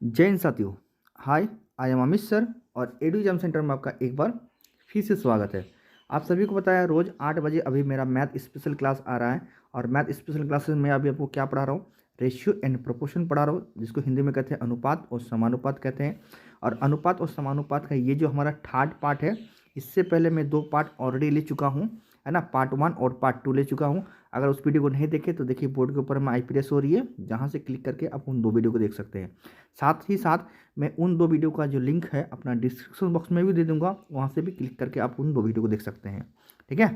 जय हिंद साथियों। हाय, I am Amit sir और एडू एग्जाम सेंटर में आपका एक बार फिर से स्वागत है। आप सभी को पता है रोज़ 8 बजे अभी मेरा मैथ स्पेशल क्लास आ रहा है और मैथ स्पेशल क्लासेस में अभी आपको क्या पढ़ा रहा हूँ, रेशियो एंड प्रोपोर्शन पढ़ा रहा हूँ, जिसको हिंदी में कहते हैं अनुपात और समानुपात कहते हैं। और अनुपात और समानुपात का ये जो हमारा थर्ड पार्ट है, इससे पहले मैं 2 पार्ट ऑलरेडी ले चुका हूँ, है ना। पार्ट 1 और पार्ट 2 ले चुका हूँ। अगर उस वीडियो को नहीं देखे तो देखिए बोर्ड के ऊपर में आई प्रेस हो रही है, जहाँ से क्लिक करके आप उन 2 वीडियो को देख सकते हैं। साथ ही साथ मैं उन 2 वीडियो का जो लिंक है अपना डिस्क्रिप्शन बॉक्स में भी दे दूंगा, वहाँ से भी क्लिक करके आप उन 2 वीडियो को देख सकते हैं। ठीक है,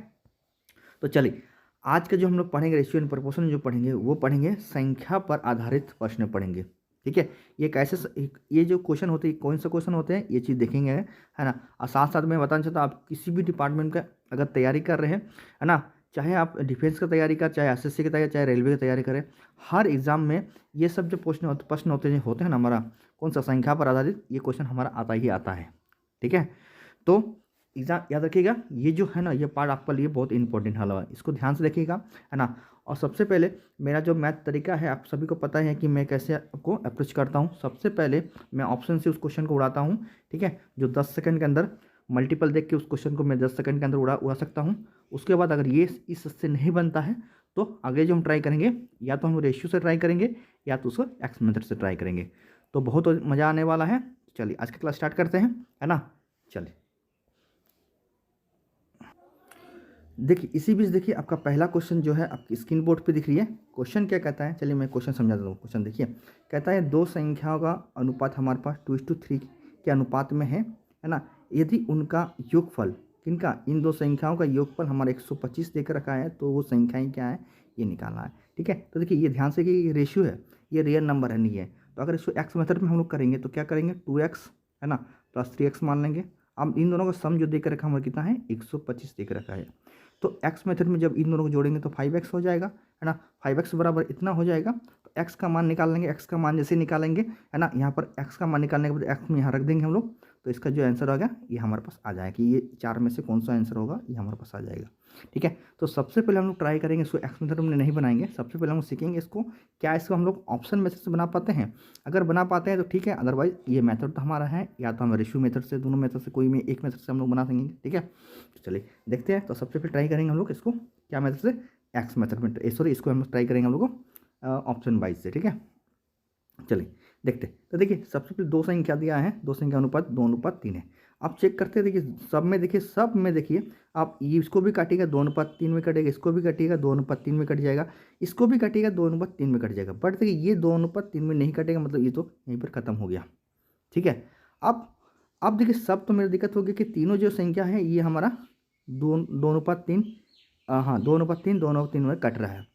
तो चलिए आज का जो हम लोग पढ़ेंगे रेशियो एंड प्रोपोर्शन जो पढ़ेंगे वो पढ़ेंगे संख्या पर आधारित प्रश्न पढ़ेंगे। ठीक है, ये कैसे ये जो क्वेश्चन होते हैं कौन सा क्वेश्चन होते हैं ये चीज़ देखेंगे, है ना। और साथ साथ मैं बताना चाहता हूँ, आप किसी भी डिपार्टमेंट का अगर तैयारी कर रहे हैं, है ना, चाहे आप डिफेंस का तैयारी कर, चाहे एसएससी की तैयारी, चाहे रेलवे की तैयारी करें, हर एग्जाम में ये सब जो प्रश्न होते हैं ना, हमारा कौन सा संख्या पर आधारित ये क्वेश्चन हमारा आता ही आता है। ठीक है, तो एग्जाम याद रखिएगा, ये जो है ना ये पार्ट आपके लिए बहुत इंपॉर्टेंट वाला है, इसको ध्यान से देखिएगा, है ना। और सबसे पहले मेरा जो मैथ तरीका है आप सभी को पता है कि मैं कैसे आपको अप्रोच करता हूँ। सबसे पहले मैं ऑप्शन से उस क्वेश्चन को उड़ाता हूँ। ठीक है, जो 10 सेकंड के अंदर मल्टीपल देख के उस क्वेश्चन को मैं 10 सेकंड के अंदर उड़ा उड़ा सकता हूँ। उसके बाद अगर ये इससे नहीं बनता है तो आगे जो हम ट्राई करेंगे, या तो हम रेशियो से ट्राई करेंगे या तो उसको एक्स मेथड से ट्राई करेंगे। तो बहुत मज़ा आने वाला है। चलिए आज का क्लास स्टार्ट करते हैं, है ना। चलिए देखिए, इसी बीच देखिए आपका पहला क्वेश्चन जो है आपकी स्क्रीन बोर्ड पे दिख रही है। क्वेश्चन क्या कहता है, चलिए मैं क्वेश्चन समझा देता हूँ। क्वेश्चन देखिए, कहता है दो संख्याओं का अनुपात हमारे पास 2:3 के अनुपात में है ना। यदि उनका योगफल, किनका, इन दो संख्याओं का योगफल हमारा 125 देकर रखा है, तो वो संख्याएं क्या है ये निकालना है। ठीक है, तो देखिए ये ध्यान से कि ये रेशियो है, ये रियल नंबर है नहीं है। तो अगर इसको एक्स मेथड में हम लोग करेंगे तो क्या करेंगे, 2x है ना प्लस 3x मान लेंगे। अब इन दोनों का सम जो देकर रखा हमारा कितना है, 125 देकर रखा है। तो एक्स मेथड में जब इन दोनों को जोड़ेंगे तो 5x हो जाएगा, है ना। 5x बराबर इतना हो जाएगा, तो x का मान निकाल लेंगे। x का मान जैसे निकालेंगे, है ना, यहाँ पर x का मान निकालने के बाद x में यहाँ रख देंगे हम लोग, तो इसका जो आंसर होगा ये हमारे पास आ जाएगा कि ये 4 में से कौन सा आंसर होगा, ये हमारे पास आ जाएगा। ठीक है, तो सबसे पहले हम लोग ट्राई करेंगे इसको एक्स मेथड में नहीं बनाएंगे। सबसे पहले हम सीखेंगे इसको क्या इसको हम लोग ऑप्शन मेथड से बना पाते हैं। अगर बना पाते हैं तो ठीक है, अदरवाइज ये मेथड तो हमारा है, या तो हम रेशियो मेथड से, दोनों मेथड से कोई में एक मेथड से हम लोग बना सकेंगे। ठीक है, तो चलिए देखते हैं। तो सबसे पहले ट्राई करेंगे हम लोग इसको क्या मेथड से, एक्स मेथड में, सॉरी इसको हम ट्राई करेंगे हम लोग को ऑप्शन वाइज से। ठीक है, चलिए देखते हैं। तो देखिए सबसे पहले दो संख्या दिया है, दो संख्या अनुपात 2:3 है। आप चेक करते हैं, देखिए सब में देखिए आप ये इसको भी काटिएगा 2:3 में कटेगा, इसको भी कटिएगा 2:3 में कट जाएगा, इसको भी कटिएगा 2:3 में कट जाएगा। बट देखिए ये 2:3 में नहीं कटेगा, मतलब ये तो यहीं पर खत्म हो गया। ठीक है, अब देखिए सब तो मेरी दिक्कत होगी कि तीनों जो संख्या है ये हमारा 2:3, हाँ 2:3 में कट रहा है।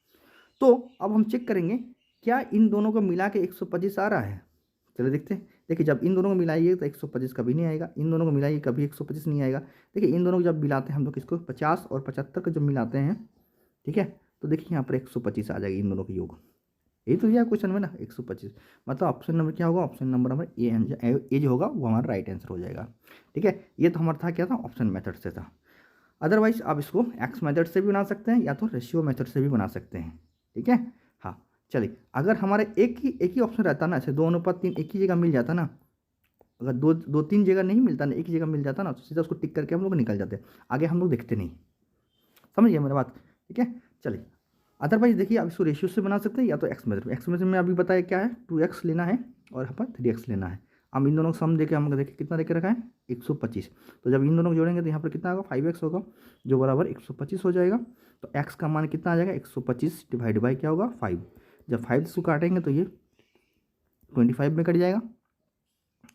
तो अब हम चेक करेंगे क्या इन दोनों को मिला के 125 आ रहा है। चलो देखते हैं। देखिए जब इन दोनों को मिलाइए तो 125 कभी नहीं आएगा, इन दोनों को मिलाइए कभी 125 नहीं आएगा। देखिए इन दोनों को जब मिलाते हैं हम लोग इसको 50 और 75 को जब मिलाते हैं, ठीक है, तो देखिए यहाँ पर 125 आ जाएगी इन दोनों की योग। यही तो दिया क्वेश्चन में ना 125, मतलब ऑप्शन नंबर क्या होगा, ऑप्शन नंबर हमारा ए जो होगा वो हमारा राइट आंसर हो जाएगा। ठीक है, ये तो हमारा था क्या था, ऑप्शन मेथड से था। अदरवाइज आप इसको एक्स मेथड से भी बना सकते हैं या तो रेशियो मेथड से भी बना सकते हैं। ठीक है, हाँ चलिए, अगर हमारे एक ही ऑप्शन रहता ना, ऐसे 2:3 एक ही जगह मिल जाता ना, अगर दो तीन जगह नहीं मिलता ना, एक ही जगह मिल जाता ना, तो सीधा उसको टिक करके हम लोग निकल जाते, आगे हम लोग देखते नहीं। समझिए मेरी बात। ठीक है, चलिए अदरवाइज देखिए आप इसको रेशियो से बना सकते हैं या तो एक्स मेथड में। एक्स मेथड में अभी बताया क्या है, 2x लेना है और यहाँ पर 3x लेना है। अब इन दोनों को सम देके हम देखिए कितना देके रखा है, 125। तो जब इन दोनों को जोड़ेंगे तो यहाँ पर कितना होगा, 5x होगा, जो बराबर 125 हो जाएगा। तो x का मान कितना आ जाएगा, 125 डिवाइड बाई क्या होगा, 5। जब 5 से काटेंगे तो ये 25 में कट जाएगा,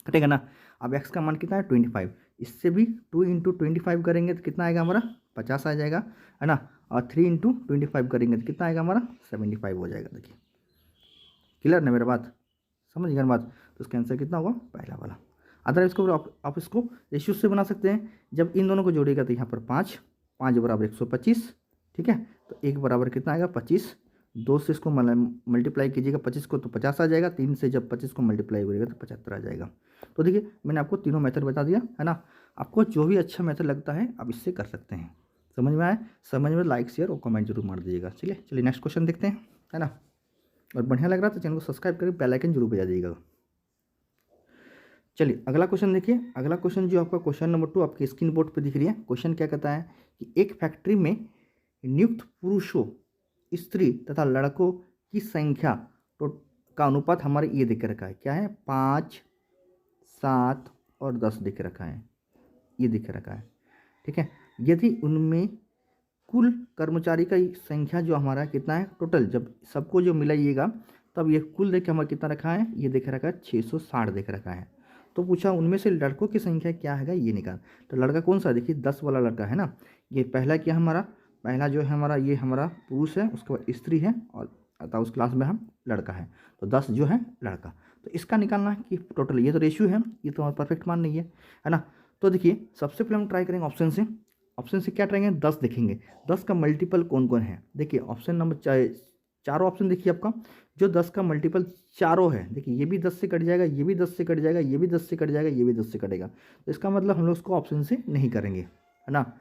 कटेगा ना। अब x का मान कितना है, 25। इससे भी 2 × 25 करेंगे तो कितना आएगा हमारा, 50 आ जाएगा, है ना। और 3 × 25 करेंगे तो कितना आएगा हमारा, 75 हो जाएगा। देखिए क्लियर ना मेरा बात, समझ गए बात। तो इसका आंसर कितना होगा, पहला वाला। अदर इसको आप इसको रेशियो से बना सकते हैं। जब इन दोनों को जोड़ेगा तो यहाँ पर 5 बराबर 125। ठीक है, तो 1 बराबर कितना आएगा, 25। 2 से इसको मल्टीप्लाई कीजिएगा 25 को तो 50 आ जाएगा। 3 से जब 25 को मल्टीप्लाई करिएगा तो 75 आ जाएगा। तो देखिए मैंने आपको तीनों मेथड बता दिया, है ना। आपको जो भी अच्छा मेथड लगता है आप इससे कर सकते हैं। समझ में आए, समझ में लाइक शेयर और कमेंट जरूर मार दीजिएगा। चलिए नेक्स्ट क्वेश्चन देखते हैं, है ना। और बढ़िया लग रहा है तो चैनल को सब्सक्राइब करके बेल आइकन जरूर बजा दीजिएगा। चलिए अगला क्वेश्चन देखिए। अगला क्वेश्चन जो आपका क्वेश्चन नंबर 2 आपके स्क्रीन बोर्ड पे दिख रही है। क्वेश्चन क्या कहता है कि एक फैक्ट्री में नियुक्त पुरुषों, स्त्री तथा लड़कों की संख्या तो का अनुपात हमारे ये दिख रखा है, क्या है, 5, 7 और 10 दिख रखा है, ये दिख रखा है। ठीक है, यदि उनमें कुल कर्मचारी का संख्या जो हमारा कितना है टोटल, जब सबको जो मिलाइएगा तब ये कुल देख के हमारा कितना रखा है, ये देख रखा है 660 देख रखा है। तो पूछा उनमें से लड़कों की संख्या क्या है ये निकाल। तो लड़का कौन सा, देखिए 10 वाला लड़का है ना, ये पहला क्या हमारा, पहला जो है हमारा ये हमारा पुरुष है, उसके बाद स्त्री है और अतः उस क्लास में हम लड़का है, तो 10 जो है लड़का। तो इसका निकालना है कि टोटल, ये तो रेशियो है, ये तो हमारा परफेक्ट मान नहीं है ना। तो देखिए सबसे पहले हम ट्राई करेंगे ऑप्शन से। ऑप्शन से क्या ट्राई करेंगे, 10 देखेंगे, 10 का मल्टीपल कौन कौन है। देखिए ऑप्शन नंबर चारों ऑप्शन देखिए आपका, जो 10 का मल्टीपल चारों है, देखिए ये भी 10 से कट जाएगा, ये भी 10 से कट जाएगा, ये भी 10 से कट जाएगा, ये भी 10 से कटेगा। तो इसका मतलब हम लोग इसको ऑप्शन से नहीं करेंगे, है ना,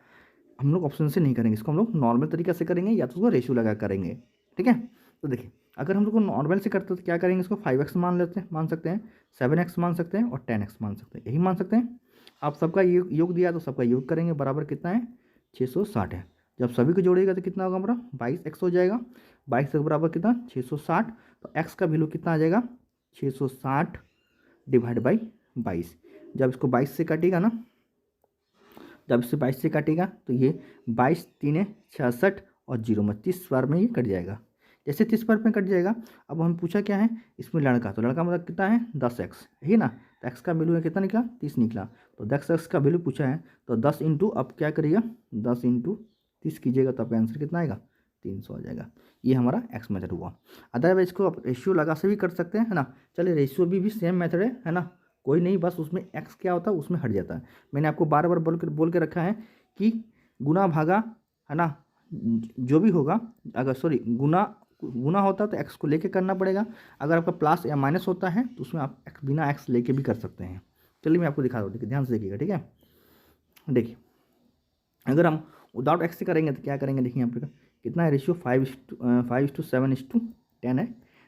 हम लोग ऑप्शन से नहीं करेंगे, इसको हम लोग नॉर्मल तरीका से करेंगे या तो उसको रेशियो लगा करेंगे। ठीक है, तो देखिए अगर हम लोग को नॉर्मल से करते तो क्या करेंगे, इसको 5x मान सकते हैं, 7x मान सकते हैं और 10x मान सकते हैं, यही मान सकते हैं। आप सबका योग दिया तो सबका योग करेंगे, बराबर कितना है 660 है। जब सभी को जोड़ेगा तो कितना होगा हमारा 22x हो जाएगा, 22 के बराबर कितना 660। तो x का वैल्यू कितना आ जाएगा 660 डिवाइड बाई 22। जब इसको 22 से काटेगा ना, जब इसे 22 से काटेगा तो ये 22 3 66 और 0 में 30 बार में ये कट जाएगा। जैसे 30 बार में कट जाएगा, अब हम पूछा क्या है इसमें लड़का, तो लड़का मतलब कितना है 10x है ना, तो x का वैल्यू कितना निकला 30 निकला। तो 10x का वैल्यू पूछा है तो 10 इंटू, अब क्या करिएगा 10 इंटू 30 कीजिएगा तो आपका आंसर कितना आएगा 300 आ जाएगा। ये हमारा x मेथड हुआ। अदरवाइज इसको आप रेशियो लगा से भी कर सकते हैं, है ना। चलिए रेशियो भी सेम मेथड है ना, कोई नहीं, बस उसमें x क्या होता है उसमें हट जाता है। मैंने आपको बार बार बोल के रखा है कि गुना भागा, है ना, जो भी होगा, अगर सॉरी गुना होता है तो x को लेके करना पड़ेगा, अगर आपका प्लस या माइनस होता है तो उसमें आप बिना x लेके भी कर सकते हैं। चलिए मैं आपको दिखा दूँ, देखिए ध्यान से देखिएगा। ठीक है, देखिए अगर हम विदाउट x से करेंगे तो क्या करेंगे, देखिए यहाँ पे कितना है रेशियो 5:7:10 है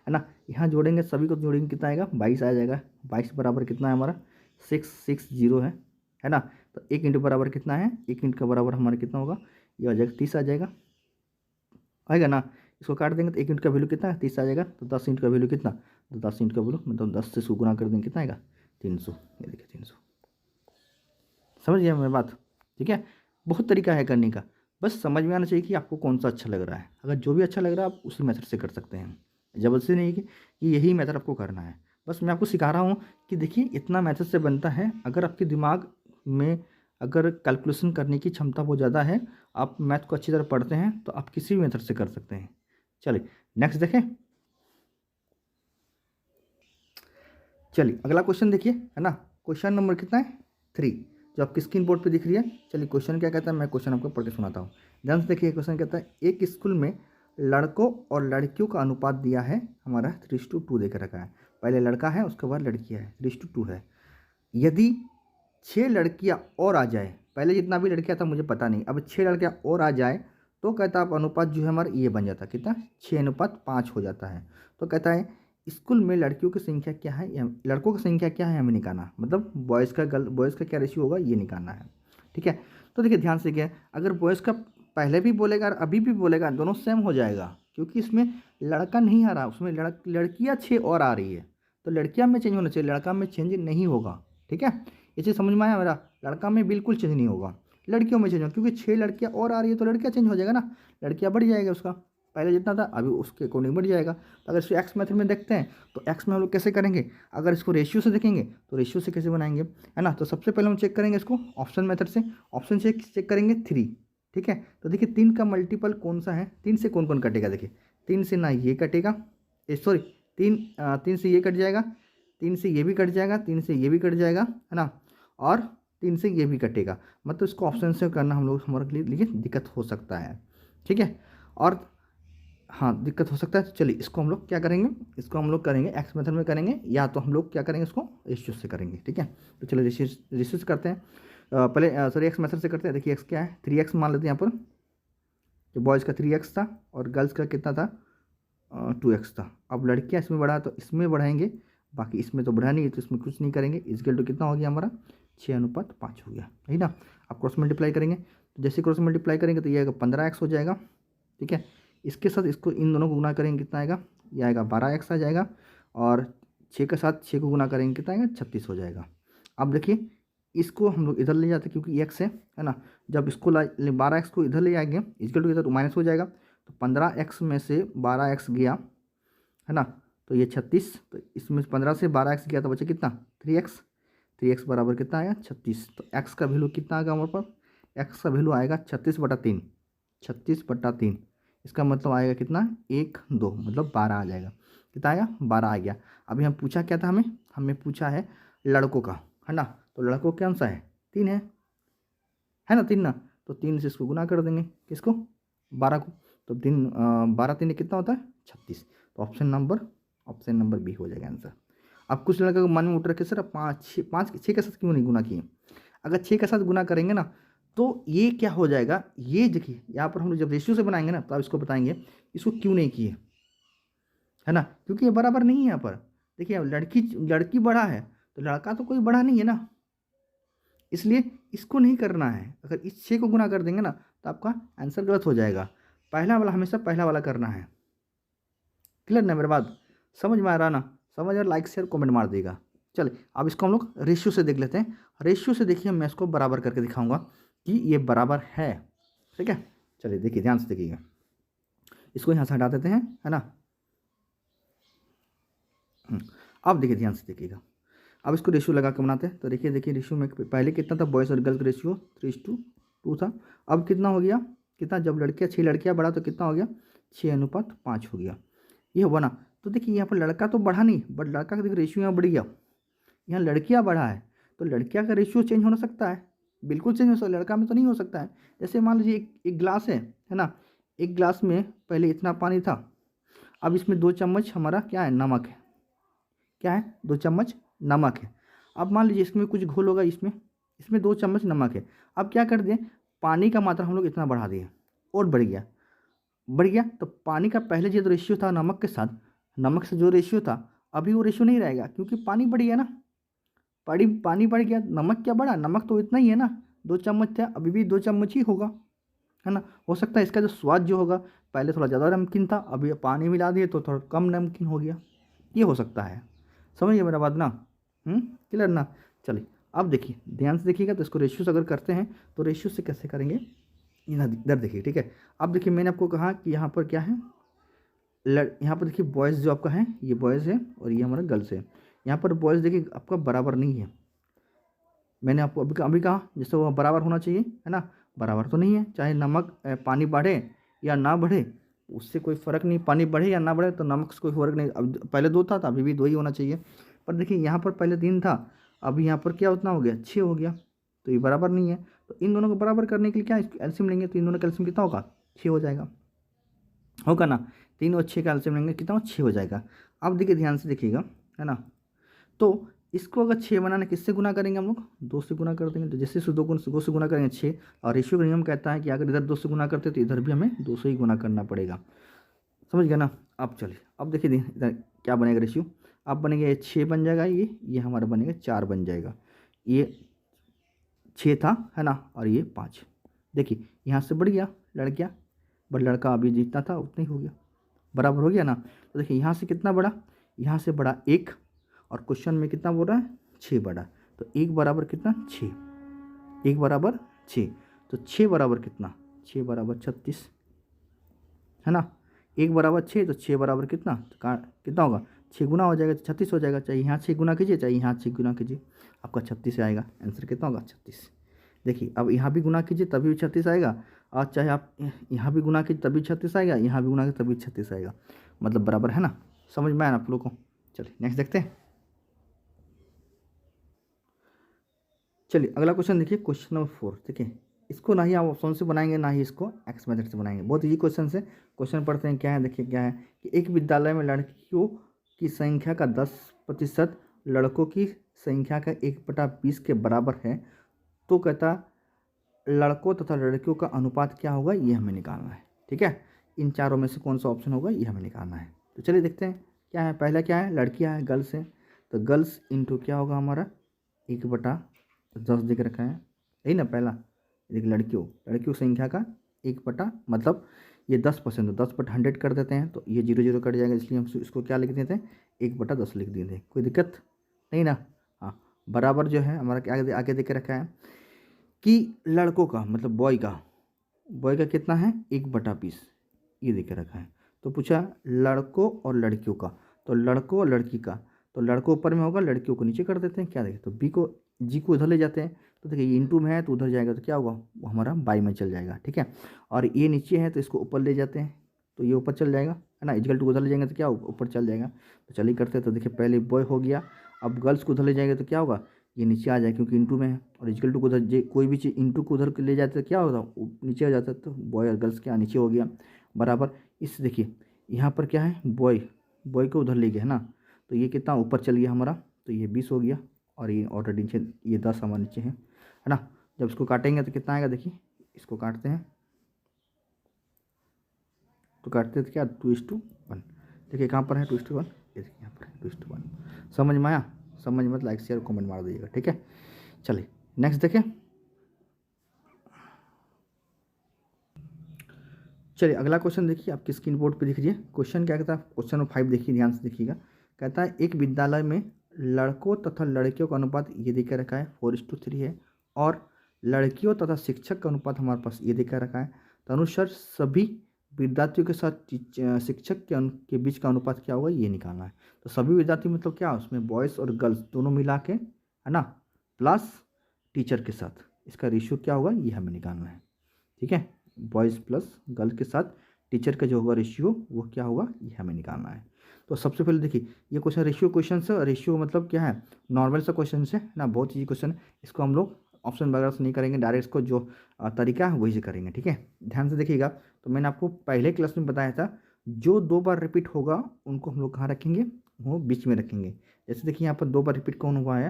ना। यहाँ जोड़ेंगे, सभी को जोड़ेंगे कितना आएगा 22 आ जाएगा। 22 बराबर कितना है हमारा 660 है ना। तो 1 इंटू बराबर कितना है, 1 इंटू का बराबर हमारा कितना होगा, ये आ जाएगा 30 आ जाएगा, आएगा ना। इसको काट देंगे तो 1 इंटू का वैल्यू कितना है 30 आ जाएगा। तो 10 इंटू का वैल्यू कितना, तो 10 इंटू का वैल्यू मतलब 10 से इसको गुना कर देंगे कितना आएगा 300। ये देखिए 300, समझ गया मैं बात। ठीक है, बहुत तरीका है करने का, बस समझ में आना चाहिए कि आपको कौन सा अच्छा लग रहा है। अगर जो भी अच्छा लग रहा है आप उसी मेथड से कर सकते हैं, ज़बरदस्ती नहीं कि यही मेथड आपको करना है। बस मैं आपको सिखा रहा हूँ कि देखिए इतना मेथड से बनता है। अगर आपके दिमाग में अगर कैलकुलेशन करने की क्षमता बहुत ज़्यादा है, आप मैथ को अच्छी तरह पढ़ते हैं, तो आप किसी भी मेथड से कर सकते हैं। चलिए नेक्स्ट देखें। चलिए अगला क्वेश्चन देखिए, है ना। क्वेश्चन नंबर कितना है 3, जो आपकी स्क्रीन बोर्ड पे दिख रही है। चलिए क्वेश्चन क्या कहता है, मैं क्वेश्चन आपको पढ़ के सुनाता हूँ, ध्यान से देखिए। क्वेश्चन कहता है एक स्कूल में लड़कों और लड़कियों का अनुपात दिया है हमारा 3:2 देकर रखा है। पहले लड़का है उसके बाद लड़कियाँ है, 3:2 है। यदि 6 लड़कियाँ और आ जाए, पहले जितना भी लड़कियाँ था मुझे पता नहीं, अब 6 लड़कियाँ और आ जाए तो कहता है अनुपात जो है हमारा ये बन जाता है कितना 6:5 हो जाता है। तो कहता है स्कूल में लड़कियों की संख्या क्या है या लड़कों की संख्या क्या है हमें निकालना, मतलब बॉयज़ का क्या रेशियो होगा ये निकालना है। ठीक है, तो देखिए ध्यान से क्या है, अगर बॉयज़ का पहले भी बोलेगा और अभी भी बोलेगा दोनों सेम हो जाएगा, क्योंकि इसमें लड़का नहीं आ रहा, उसमें लड़कियाँ 6 और आ रही है, तो लड़कियाँ में चेंज होना चाहिए, लड़का में चेंज नहीं होगा। ठीक है, ये चीज़ समझ में आया मेरा, लड़का में बिल्कुल चेंज नहीं होगा, लड़कियों में चेंज होगा, क्योंकि 6 लड़कियाँ और आ रही है तो लड़कियाँ चेंज हो जाएगा ना, लड़कियाँ बढ़ जाएगा, उसका पहले जितना था अभी उसके अकॉर्डिंग बढ़ जाएगा। तो अगर इसको एक्स मेथड में देखते हैं तो एक्स में हम लोग कैसे करेंगे, अगर इसको रेशियो से देखेंगे तो रेशियो से कैसे बनाएंगे, है ना। तो सबसे पहले हम चेक करेंगे इसको ऑप्शन मेथड से, ऑप्शन से चेक करेंगे 3। ठीक है, तो देखिए 3 का मल्टीपल कौन सा है, 3 से कौन कौन कटेगा, देखिए 3 से ना ये कटेगा, सॉरी 3 से ये कट जाएगा, 3 से ये भी कट जाएगा, 3 से ये भी कट जाएगा, है ना, और 3 से ये भी कटेगा, मतलब इसको ऑप्शन से करना हम लोग हमारे लिए दिक्कत हो सकता है। ठीक है, और हाँ दिक्कत हो सकता है। तो चलिए इसको हम लोग क्या करेंगे, इसको हम लोग करेंगे एक्स मेथड में करेंगे, या तो हम लोग क्या करेंगे इसको रेशियो से करेंगे। ठीक है, तो चलिए रेशियो से करते हैं। पहले सॉरी एक्स मेथड से करते हैं। देखिए एक्स क्या है 3x मान लेते हैं यहाँ पर, जो बॉयज़ का 3x था और गर्ल्स का कितना था 2x था। अब लड़कियाँ इसमें बढ़ा तो इसमें बढ़ाएंगे, बाकी इसमें तो बढ़ा नहीं है तो इसमें कुछ नहीं करेंगे। इजकल टू कितना हो गया हमारा 6:5 हो गया, है ना। अब क्रॉस मल्टीप्लाई करेंगे तो जैसे क्रॉस मल्टीप्लाई करेंगे तो ये आएगा 15x हो जाएगा, ठीक है। इसके साथ इसको इन दोनों को गुना करेंगे कितना आएगा, ये आएगा 12x आ जाएगा, और 6 के साथ 6 को गुना करेंगे कितना आएगा 36 हो जाएगा। अब देखिए इसको हम लोग इधर ले जाते हैं क्योंकि x है ना। जब इसको 12x को इधर ले आएंगे इजकल टू इधर माइनस हो जाएगा, तो 15x में से 12x गया, है ना, तो ये 36, तो इसमें 15 से 12x गया तो बचे कितना 3x, 3x बराबर कितना आया 36। तो x का वैल्यू कितना आएगा हमारे पास, x का वैल्यू आएगा 36/3, 36/3। इसका मतलब आएगा कितना 1 2 मतलब 12 आ जाएगा। कितना आया 12 आ गया। अभी हम पूछा क्या था, हमें पूछा है लड़कों का, है ना। तो लड़कों कौन सा है 3 है ना 3 ना, तो 3 से इसको गुना कर देंगे किसको 12 को, तो 3 12 3 कितना होता है 36। तो ऑप्शन नंबर बी हो जाएगा आंसर। अब कुछ लड़का को मन में उठ रखे सर 5 6 के साथ क्यों नहीं गुना किए। अगर 6 के साथ गुना करेंगे ना तो ये क्या हो जाएगा, ये देखिए यहाँ पर हम लोग जब रेशियो से बनाएंगे ना तो आप इसको बताएंगे इसको क्यों नहीं किए, है ना, क्योंकि ये बराबर नहीं है। यहाँ पर देखिए लड़की बड़ा है तो लड़का तो कोई बड़ा नहीं है ना, इसलिए इसको नहीं करना है। अगर इस 6 को गुना कर देंगे ना तो आपका आंसर गलत हो जाएगा। पहला वाला हमेशा पहला वाला करना है। क्लियर ना मेरे बात, समझ में आ रहा ना, समझ और लाइक शेयर कमेंट मार देगा। चलिए अब इसको हम लोग रेशियो से देख लेते हैं। रेशियो से देखिए मैं इसको बराबर करके दिखाऊंगा कि ये बराबर है, ठीक है। चलिए देखिए ध्यान से देखिएगा, इसको यहाँ से हटा देते हैं, है ना। अब देखिए ध्यान से देखिएगा, अब इसको रेशियो लगा के बनाते हैं। तो देखिए रेशियो में पहले कितना था बॉयज़ और गर्ल्स का रेशियो 3:2 था। अब कितना हो गया, कितना जब 6 लड़कियाँ बढ़ा तो कितना हो गया 6:5 हो गया, ये हुआ ना। तो देखिए यहाँ पर लड़का तो बढ़ा नहीं बट लड़का का देखिए रेशियो यहाँ बढ़ गया, यहाँ लड़कियाँ बढ़ा है तो लड़कियाँ का रेशियो चेंज हो सकता है, बिल्कुल चेंज हो सकता है, लड़का में तो नहीं हो सकता है। जैसे मान लीजिए एक ग्लास है ना, एक ग्लास में पहले इतना पानी था, अब इसमें 2 चम्मच हमारा क्या है नमक है, क्या है 2 चम्मच नमक है। अब मान लीजिए इसमें कुछ घोल होगा, इसमें 2 चम्मच नमक है। अब क्या कर दें, पानी का मात्रा हम लोग इतना बढ़ा दिए और बढ़ गया तो पानी का पहले जो रेशियो था नमक के साथ, नमक से जो रेशियो था अभी वो रेशियो नहीं रहेगा क्योंकि पानी बढ़ गया ना, पानी बढ़ गया, नमक क्या बढ़ा, नमक तो इतना ही है ना, 2 चम्मच था अभी भी 2 चम्मच ही होगा, है ना। हो सकता है इसका जो स्वाद जो होगा पहले थोड़ा ज़्यादा नमकीन था, अभी पानी मिला दिए तो थोड़ा कम नमकीन हो गया, ये हो सकता है। समझिए मेरा बात ना, क्लियर ना। चलिए अब देखिए ध्यान से देखिएगा, तो इसको रेशियो से अगर करते हैं तो रेशियो से कैसे करेंगे इधर देखिए, ठीक है। अब देखिए मैंने आपको कहा कि यहाँ पर क्या है, यहाँ पर देखिए बॉयज़ जो आपका है ये बॉयज़ है और ये हमारा गर्ल्स है। यहाँ पर बॉयज़ देखिए आपका बराबर नहीं है, मैंने आपको अभी कहा जैसे वो बराबर होना चाहिए, है ना, बराबर तो नहीं है। चाहे नमक पानी बढ़े या ना बढ़े उससे कोई फ़र्क नहीं, पानी बढ़े या ना बढ़े तो नमक से कोई फ़र्क नहीं। अब पहले 2 था तो अभी भी 2 ही होना चाहिए, पर देखिए यहाँ पर पहले 3 था, अभी यहाँ पर क्या उतना हो गया 6 हो गया, तो ये बराबर नहीं है। तो इन दोनों को बराबर करने के लिए क्या एलसीएम लेंगे, तो इन दोनों का एलसीएम कितना होगा 6 हो जाएगा, होगा ना। 3 और 6 का एलसीएम लेंगे कितना 6 हो जाएगा। अब देखिए ध्यान से देखिएगा, है ना, तो इसको अगर 6 बनाना किससे गुना करेंगे हम लोग 2 से गुना कर देंगे। तो जैसे 2 से गुना करेंगे 6, और रेशियो का नियम कहता है कि अगर इधर 2 से गुना करते तो इधर भी हमें 2 से ही गुना करना पड़ेगा, समझ गया ना। अब चलिए अब देखिए इधर क्या बनेगा रेशियो, अब बनेगा ये 6 बन जाएगा, ये हमारा बनेगा 4 बन जाएगा, ये 6 था, है ना, और ये 5। देखिए यहाँ से बढ़ गया लड़कियाँ, बट लड़का अभी जितना था उतना ही हो गया, बराबर हो गया ना। तो देखिए यहाँ से कितना बड़ा, यहाँ से बड़ा 1, और क्वेश्चन में कितना बोल रहा है 6 बड़ा, तो 1 बराबर कितना 6, 1 बराबर 6, तो 6 बराबर कितना 6 बराबर 36, है ना। 1 बराबर 6 तो 6 बराबर कितना, तो कितना होगा 6 गुना हो जाएगा तो 36 हो जाएगा। चाहे यहाँ 6 गुना कीजिए चाहे यहाँ 6 गुना कीजिए, आपका 36 आएगा। आंसर कितना होगा 36। देखिए अब यहाँ भी गुना कीजिए तभी भी 36 आएगा, और चाहे आप यहाँ भी गुना कीजिए तभी 36 आएगा, यहाँ भी गुना कीजिए तभी 36 आएगा, मतलब बराबर, है ना। समझ में आया ना आप लोगों को। चलिए नेक्स्ट देखते हैं। चलिए अगला क्वेश्चन देखिए, क्वेश्चन नंबर 4। देखिए इसको ना ही आप ऑप्शन से बनाएंगे ना ही इसको एक्स मेथड से बनाएंगे, बहुत इजी क्वेश्चन है। क्वेश्चन पढ़ते हैं क्या है, देखिए क्या है कि एक विद्यालय में लड़कियों की संख्या का 10% लड़कों की संख्या का 1/20 के बराबर है, तो कहता लड़कों तथा लड़कियों का अनुपात क्या होगा ये हमें निकालना है, ठीक है। इन चारों में से कौन सा ऑप्शन होगा ये हमें निकालना है। तो चलिए देखते हैं क्या है। पहला क्या है, लड़कियाँ हैं गर्ल्स हैं, तो गर्ल्स इंटू क्या होगा हमारा 1/10 दिख रखा है, यही ना पहला। एक लड़कियों लड़कियों संख्या का 1 मतलब ये 10%, तो 10/100 कर देते हैं, तो ये 0 0 कट जाएगा, इसलिए हम इसको क्या लिख देते हैं 1/10 लिख देते हैं। कोई दिक्कत नहीं ना। हाँ, बराबर जो है हमारा क्या आगे आगे देख के रखा है कि लड़कों का मतलब बॉय का कितना है 1/20, ये देख के रखा है। तो पूछा लड़कों और लड़कियों का, तो लड़कों और लड़की का, तो लड़कों ऊपर में होगा, लड़कियों को नीचे कर देते हैं। क्या देखें, तो जी को उधर ले जाते हैं, तो देखिए ये इंटू में है तो उधर जाएगा, तो क्या होगा वो हमारा बाई में चल जाएगा। ठीक है, और ये नीचे है तो इसको ऊपर ले जाते हैं, तो ये ऊपर चल जाएगा, है ना। इजकल टू उधर ले जाएंगे तो क्या होगा, ऊपर चल जाएगा। तो चलिए करते हैं, तो देखिए पहले बॉय हो गया, अब गर्ल्स को उधर ले जाएंगे तो क्या होगा, ये नीचे आ जाए क्योंकि इंटू में है, और इजकल टू को उधर कोई भी चीज़ इंटू को उधर ले जाते तो क्या होता नीचे आ जाता है, तो बॉय और गर्ल्स क्या नीचे हो गया बराबर। इस देखिए यहाँ पर क्या है बॉय को उधर ले गया है ना, तो ये कितना ऊपर चल गया हमारा, तो ये 20 हो गया, और ये ऑर्डर नीचे ये 10 हमारे नीचे है ना। जब इसको काटेंगे तो कितना आएगा, देखिए इसको काटते हैं तो काटते हैं तो क्या 2:1। देखिए कहाँ पर है 2:1, ये देखिए यहाँ पर है 2:1। समझ में आया, समझ में लाइक शेयर कमेंट मार दीजिएगा। ठीक है, चलिए नेक्स्ट देखें। चलिए अगला क्वेश्चन देखिए, आपकी स्क्रीन बोर्ड पे दिख रही है। क्वेश्चन क्या कहता है, क्वेश्चन नंबर 5 देखिए, ध्यान से देखिएगा। कहता है एक विद्यालय में लड़कों तथा लड़कियों का अनुपात ये दिखा रखा है 4:3 है, और लड़कियों तथा शिक्षक का अनुपात हमारे पास ये दिखा रखा है। तो अनुसार सभी विद्यार्थियों के साथ शिक्षक के बीच का अनुपात क्या होगा ये निकालना है। तो सभी विद्यार्थी मतलब क्या, उसमें बॉयज़ और गर्ल्स दोनों मिला के, है ना, प्लस टीचर के साथ इसका रेशियो क्या होगा ये हमें निकालना है। ठीक है, बॉयज़ प्लस गर्ल्स के साथ टीचर का जो होगा रेशियो वो क्या होगा ये हमें निकालना है। तो सबसे पहले देखिए ये क्वेश्चन रेशियो क्वेश्चन से, रेशियो मतलब क्या है नॉर्मल सा क्वेश्चन से ना, बहुत ईजी क्वेश्चन है। इसको हम लोग ऑप्शन वगैरह से नहीं करेंगे, डायरेक्ट इसको जो तरीका है वही से करेंगे। ठीक है, ध्यान से देखिएगा। तो मैंने आपको पहले क्लास में बताया था जो 2 बार रिपीट होगा उनको हम लोग कहाँ रखेंगे, वो बीच में रखेंगे। जैसे देखिए यहाँ पर 2 बार रिपीट कौन हुआ है,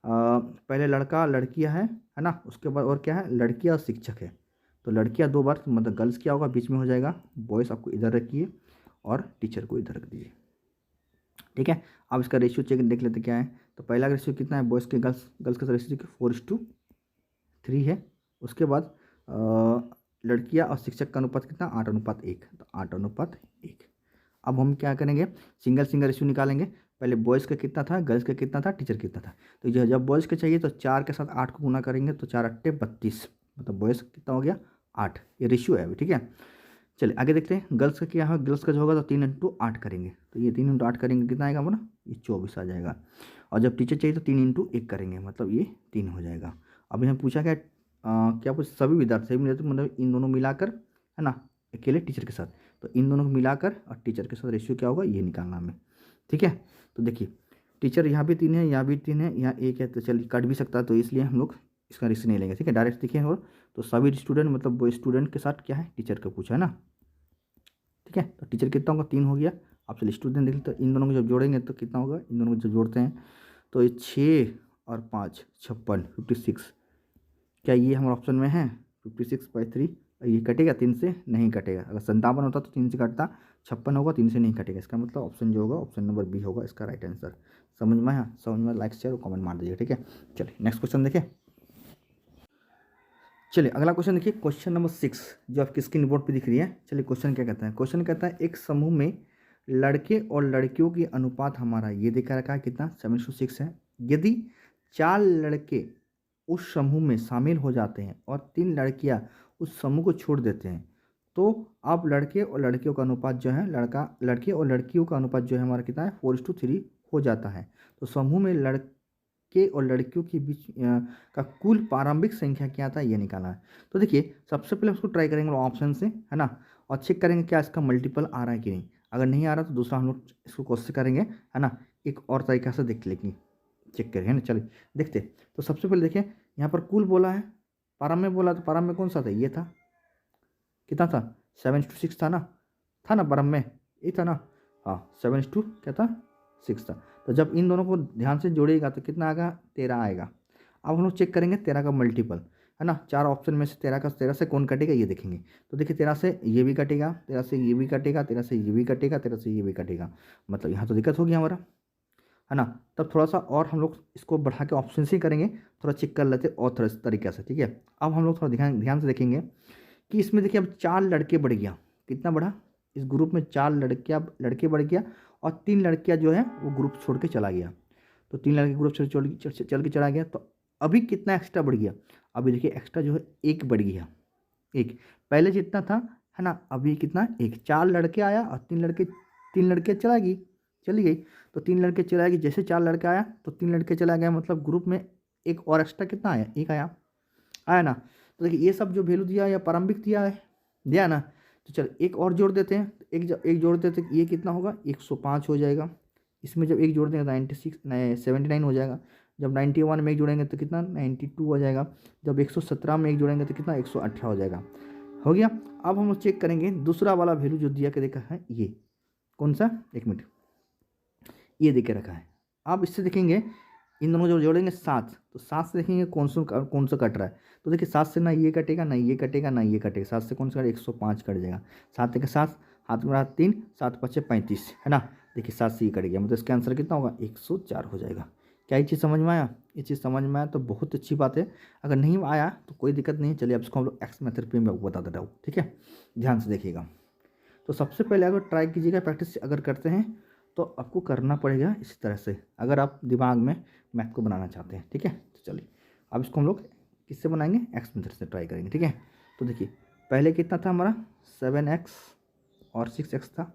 पहले लड़का लड़कियाँ है ना, उसके बाद और क्या है लड़कियाँ और शिक्षक है। तो लड़कियाँ 2 बार मतलब गर्ल्स क्या होगा बीच में हो जाएगा, बॉयज़ आपको इधर रखिए और टीचर को इधर रख दीजिए। ठीक है, अब इसका रेशियो चेक देख लेते क्या है। तो पहला रेशियो कितना है, बॉयज़ के गर्ल्स का रेशियो 4:3 है। उसके बाद लड़कियाँ और शिक्षक का अनुपात कितना 8:1, तो 8:1। अब हम क्या करेंगे, सिंगल रेशियो निकालेंगे। पहले बॉयज़ का कितना था, गर्ल्स का कितना था, टीचर कितना था। तो जब बॉयज़ का चाहिए तो 4 के साथ 8 को गुना करेंगे, तो 4×8 = 32, मतलब बॉयज़ कितना हो गया 8, ये रेशियो है अभी। ठीक है, चलिए आगे देखते हैं गर्ल्स का क्या है। गर्ल्स का जो होगा तो 3×8 करेंगे, तो ये 3×8 करेंगे कितना आएगा हमारा, ये 24 आ जाएगा। और जब टीचर चाहिए तो 3×1 करेंगे, मतलब ये 3 हो जाएगा। अभी हमें पूछा क्या पूछ सभी विद्यार्थी मतलब इन दोनों मिलाकर, है ना, अकेले टीचर के साथ, तो इन दोनों को मिलाकर और टीचर के साथ रेशियो क्या होगा ये निकालना हमें। ठीक है, तो देखिए टीचर यहाँ भी 3 है, यहाँ भी 3 है, यहाँ 1 है, तो चलिए कट भी सकता है, तो इसलिए हम लोग इसका रेशियो नहीं लेंगे। ठीक है, डायरेक्ट देखिए, और तो सभी स्टूडेंट मतलब वो स्टूडेंट के साथ क्या है टीचर का पूछा है ना। ठीक है, तो टीचर कितना होगा 3 हो गया। अब चलिए स्टूडेंट देख लेते, तो इन दोनों को जब जोड़ेंगे तो कितना होगा, इन दोनों को जब जोड़ते हैं तो ये 6 और 5 56, 56। क्या ये हमारे ऑप्शन में है 56/3, ये कटेगा 3 से नहीं कटेगा। अगर 57 होता तो 3 से कटता, 56 होगा 3 से नहीं कटेगा। इसका मतलब ऑप्शन जो होगा ऑप्शन नंबर बी होगा इसका राइट आंसर। समझ में आया, समझ में लाइक शेयर और कमेंट मार दीजिए। ठीक है, चलिए नेक्स्ट क्वेश्चन देखिए। चलिए अगला क्वेश्चन देखिए, क्वेश्चन नंबर 6 जो आपकी स्क्रीन बोर्ड पे दिख रही है। चलिए क्वेश्चन क्या कहता है, क्वेश्चन कहता है एक समूह में लड़के और लड़कियों की अनुपात हमारा ये देखा रखा है कितना 7:6 है। यदि 4 लड़के उस समूह में शामिल हो जाते हैं और 3 लड़कियां उस समूह को छोड़ देते हैं, तो अब लड़के और लड़कियों का अनुपात जो है लड़के और लड़कियों का अनुपात जो है हमारा कितना है 4:3 हो जाता है। तो समूह में लड़के और लड़कियों के बीच का कुल प्रारंभिक संख्या क्या था ये निकालना है। तो देखिए सबसे पहले उसको ट्राई करेंगे ऑप्शन से, है ना, और चेक करेंगे क्या इसका मल्टीपल आ रहा है कि नहीं। अगर नहीं आ रहा तो दूसरा हम लोग इसको कोशिश करेंगे, है ना, एक और तरीका से देख लेंगे, चेक करेंगे ना। चलिए देखते, तो सबसे पहले देखिए यहाँ पर कुल बोला है, प्रारंभ में बोला, तो प्रारंभ में कौन सा था, ये था, कितना था 7:6 था ना, प्रारंभ में ये था ना, हाँ 7 क्या था 6 था। तो जब इन दोनों को ध्यान से जोड़िएगा तो कितना आएगा 13 आएगा। अब हम लोग चेक करेंगे 13 का मल्टीपल, है ना, 4 ऑप्शन में से 13 से कौन कटेगा ये देखेंगे। तो देखिए 13 से ये भी कटेगा, 13 से ये भी कटेगा, 13 से ये भी कटेगा, 13 से ये भी कटेगा, मतलब यहाँ तो दिक्कत होगी हमारा, है ना। तब थोड़ा सा और हम लोग इसको बढ़ा के ऑप्शन से ही करेंगे, थोड़ा चेक कर लेते और थोड़ा इस तरीके से, ठीक है। अब हम लोग थोड़ा ध्यान ध्यान से देखेंगे कि इसमें देखिए अब 4 लड़के बढ़ गया, कितना बढ़ा, इस ग्रुप में 4 लड़के बढ़ गया और 3 लड़कियां जो है वो ग्रुप छोड़ के चला गया। तो 3 लड़के ग्रुप चल के चला गया, तो अभी कितना एक्स्ट्रा बढ़ गया, अभी देखिए एक्स्ट्रा जो है 1 बढ़ गया, 1 पहले जितना था, है ना, अभी कितना 1, 4 लड़के आया और 3 लड़के चली गई। तो 3 लड़के चला गई, जैसे 4 लड़के आया तो 3 लड़के चला गया, मतलब ग्रुप में एक और एक्स्ट्रा कितना आया, 1 आया, ना। तो देखिए ये सब जो वैल्यू दिया या प्रारंभिक दिया ना। तो चल एक और जोड़ देते हैं, एक जोड़ देते हैं, ये कितना होगा 105 हो जाएगा। इसमें जब एक जोड़ देंगे तो 79 हो जाएगा। जब 91 में एक जोड़ेंगे तो कितना 92 हो जाएगा। जब 117 में एक जोड़ेंगे तो कितना 118 हो जाएगा। हो गया। अब हम चेक करेंगे दूसरा वाला वैल्यू जो दिया के देखा है, ये कौन सा, एक मिनट, ये दे के रखा है। अब इससे देखेंगे इन दोनों जो जोड़ेंगे 7, तो 7 से देखेंगे कौन सा कट रहा है। तो देखिए 7 से ना ये कटेगा ना ये कटेगा ना ये कटेगा, 7 से कौन सा 105 कट जाएगा। 7 के 7 हाथ में रहा 3, 7 5 35, है ना। देखिए 7 से ये कट गया, मतलब इसका आंसर कितना होगा 104 हो जाएगा। क्या ये चीज़ समझ में आया? ये चीज़ समझ में आया तो बहुत अच्छी बात है, अगर नहीं आया तो कोई दिक्कत नहीं है। चलिए अब इसको हम लोग एक्स मेथड पे मैं आपको बता देता हूँ, ठीक है, ध्यान से देखिएगा। तो सबसे पहले अगर ट्राई कीजिएगा, प्रैक्टिस अगर करते हैं तो आपको करना पड़ेगा इस तरह से, अगर आप दिमाग में मैथ को बनाना चाहते हैं, ठीक है। तो चलिए अब इसको हम लोग किससे बनाएंगे, एक्स मेथड से ट्राई करेंगे, ठीक है। तो देखिए पहले कितना था हमारा 7x और 6x था,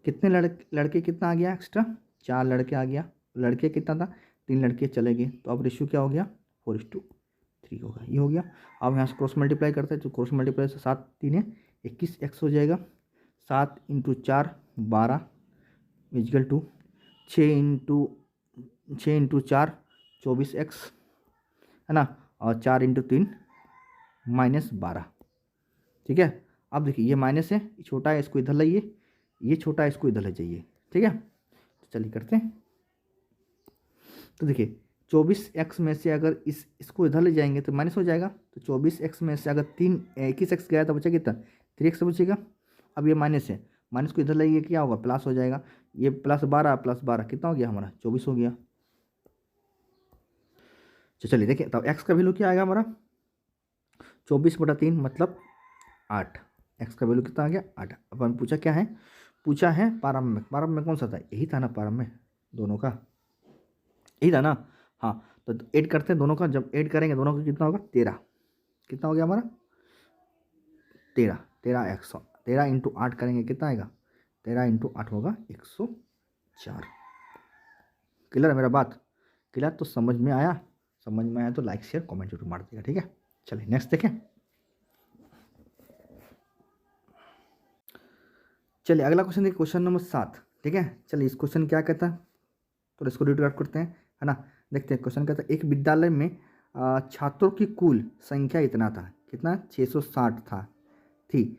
कितने लड़के कितना आ गया एक्स्ट्रा, 4 लड़के आ गया। लड़के कितना था 3 लड़के चले गए, तो अब रेशियो क्या हो गया 4:3 होगा, ये हो गया। अब यहाँ से क्रॉस मल्टीप्लाई करते हैं, तो क्रॉस मल्टीप्लाई से 7 3 21x हो जाएगा। 7 × 4 12 इजकल टू 6 × 4 24x, है ना, और 4 × 3 -12, ठीक है। अब देखिए ये माइनस है, छोटा है इसको इधर लाइए, ये छोटा है इसको इधर ले जाइए, ठीक है। तो चलिए करते हैं। तो देखिए 24x में से अगर इसको इधर ले जाएंगे तो माइनस हो जाएगा। तो 24x में से अगर 21x गया तो बचा कितना 3x बचेगा। अब ये माइनस है, माइनस को इधर लाइए क्या होगा प्लस हो जाएगा। ये +12 कितना हो गया हमारा 24 हो गया। तो चलिए देखिए तब x का वैल्यू क्या आएगा हमारा 24/3 मतलब 8। x का वैल्यू कितना आ गया 8। अब हम पूछा है प्रारंभ में कौन सा था, यही था ना प्रारंभ में, दोनों का यही था ना। हाँ तो ऐड करते हैं दोनों का, जब ऐड करेंगे दोनों का कितना होगा 13, कितना हो गया हमारा 13x, 13 × 8 करेंगे कितना आएगा 13 × 8 होगा 104। क्लियर है मेरा बात, क्लियर? तो समझ में आया तो लाइक शेयर कमेंट जरूर मार देगा, ठीक है। चलिए नेक्स्ट देखें। चलिए अगला क्वेश्चन देखिए, क्वेश्चन नंबर 7, ठीक है। चलिए इस क्वेश्चन क्या कहता है तो इसको रीड आउट करते हैं, है ना। देखते हैं क्वेश्चन कहता है एक विद्यालय में छात्रों की कुल संख्या इतना था, कितना 660 थी,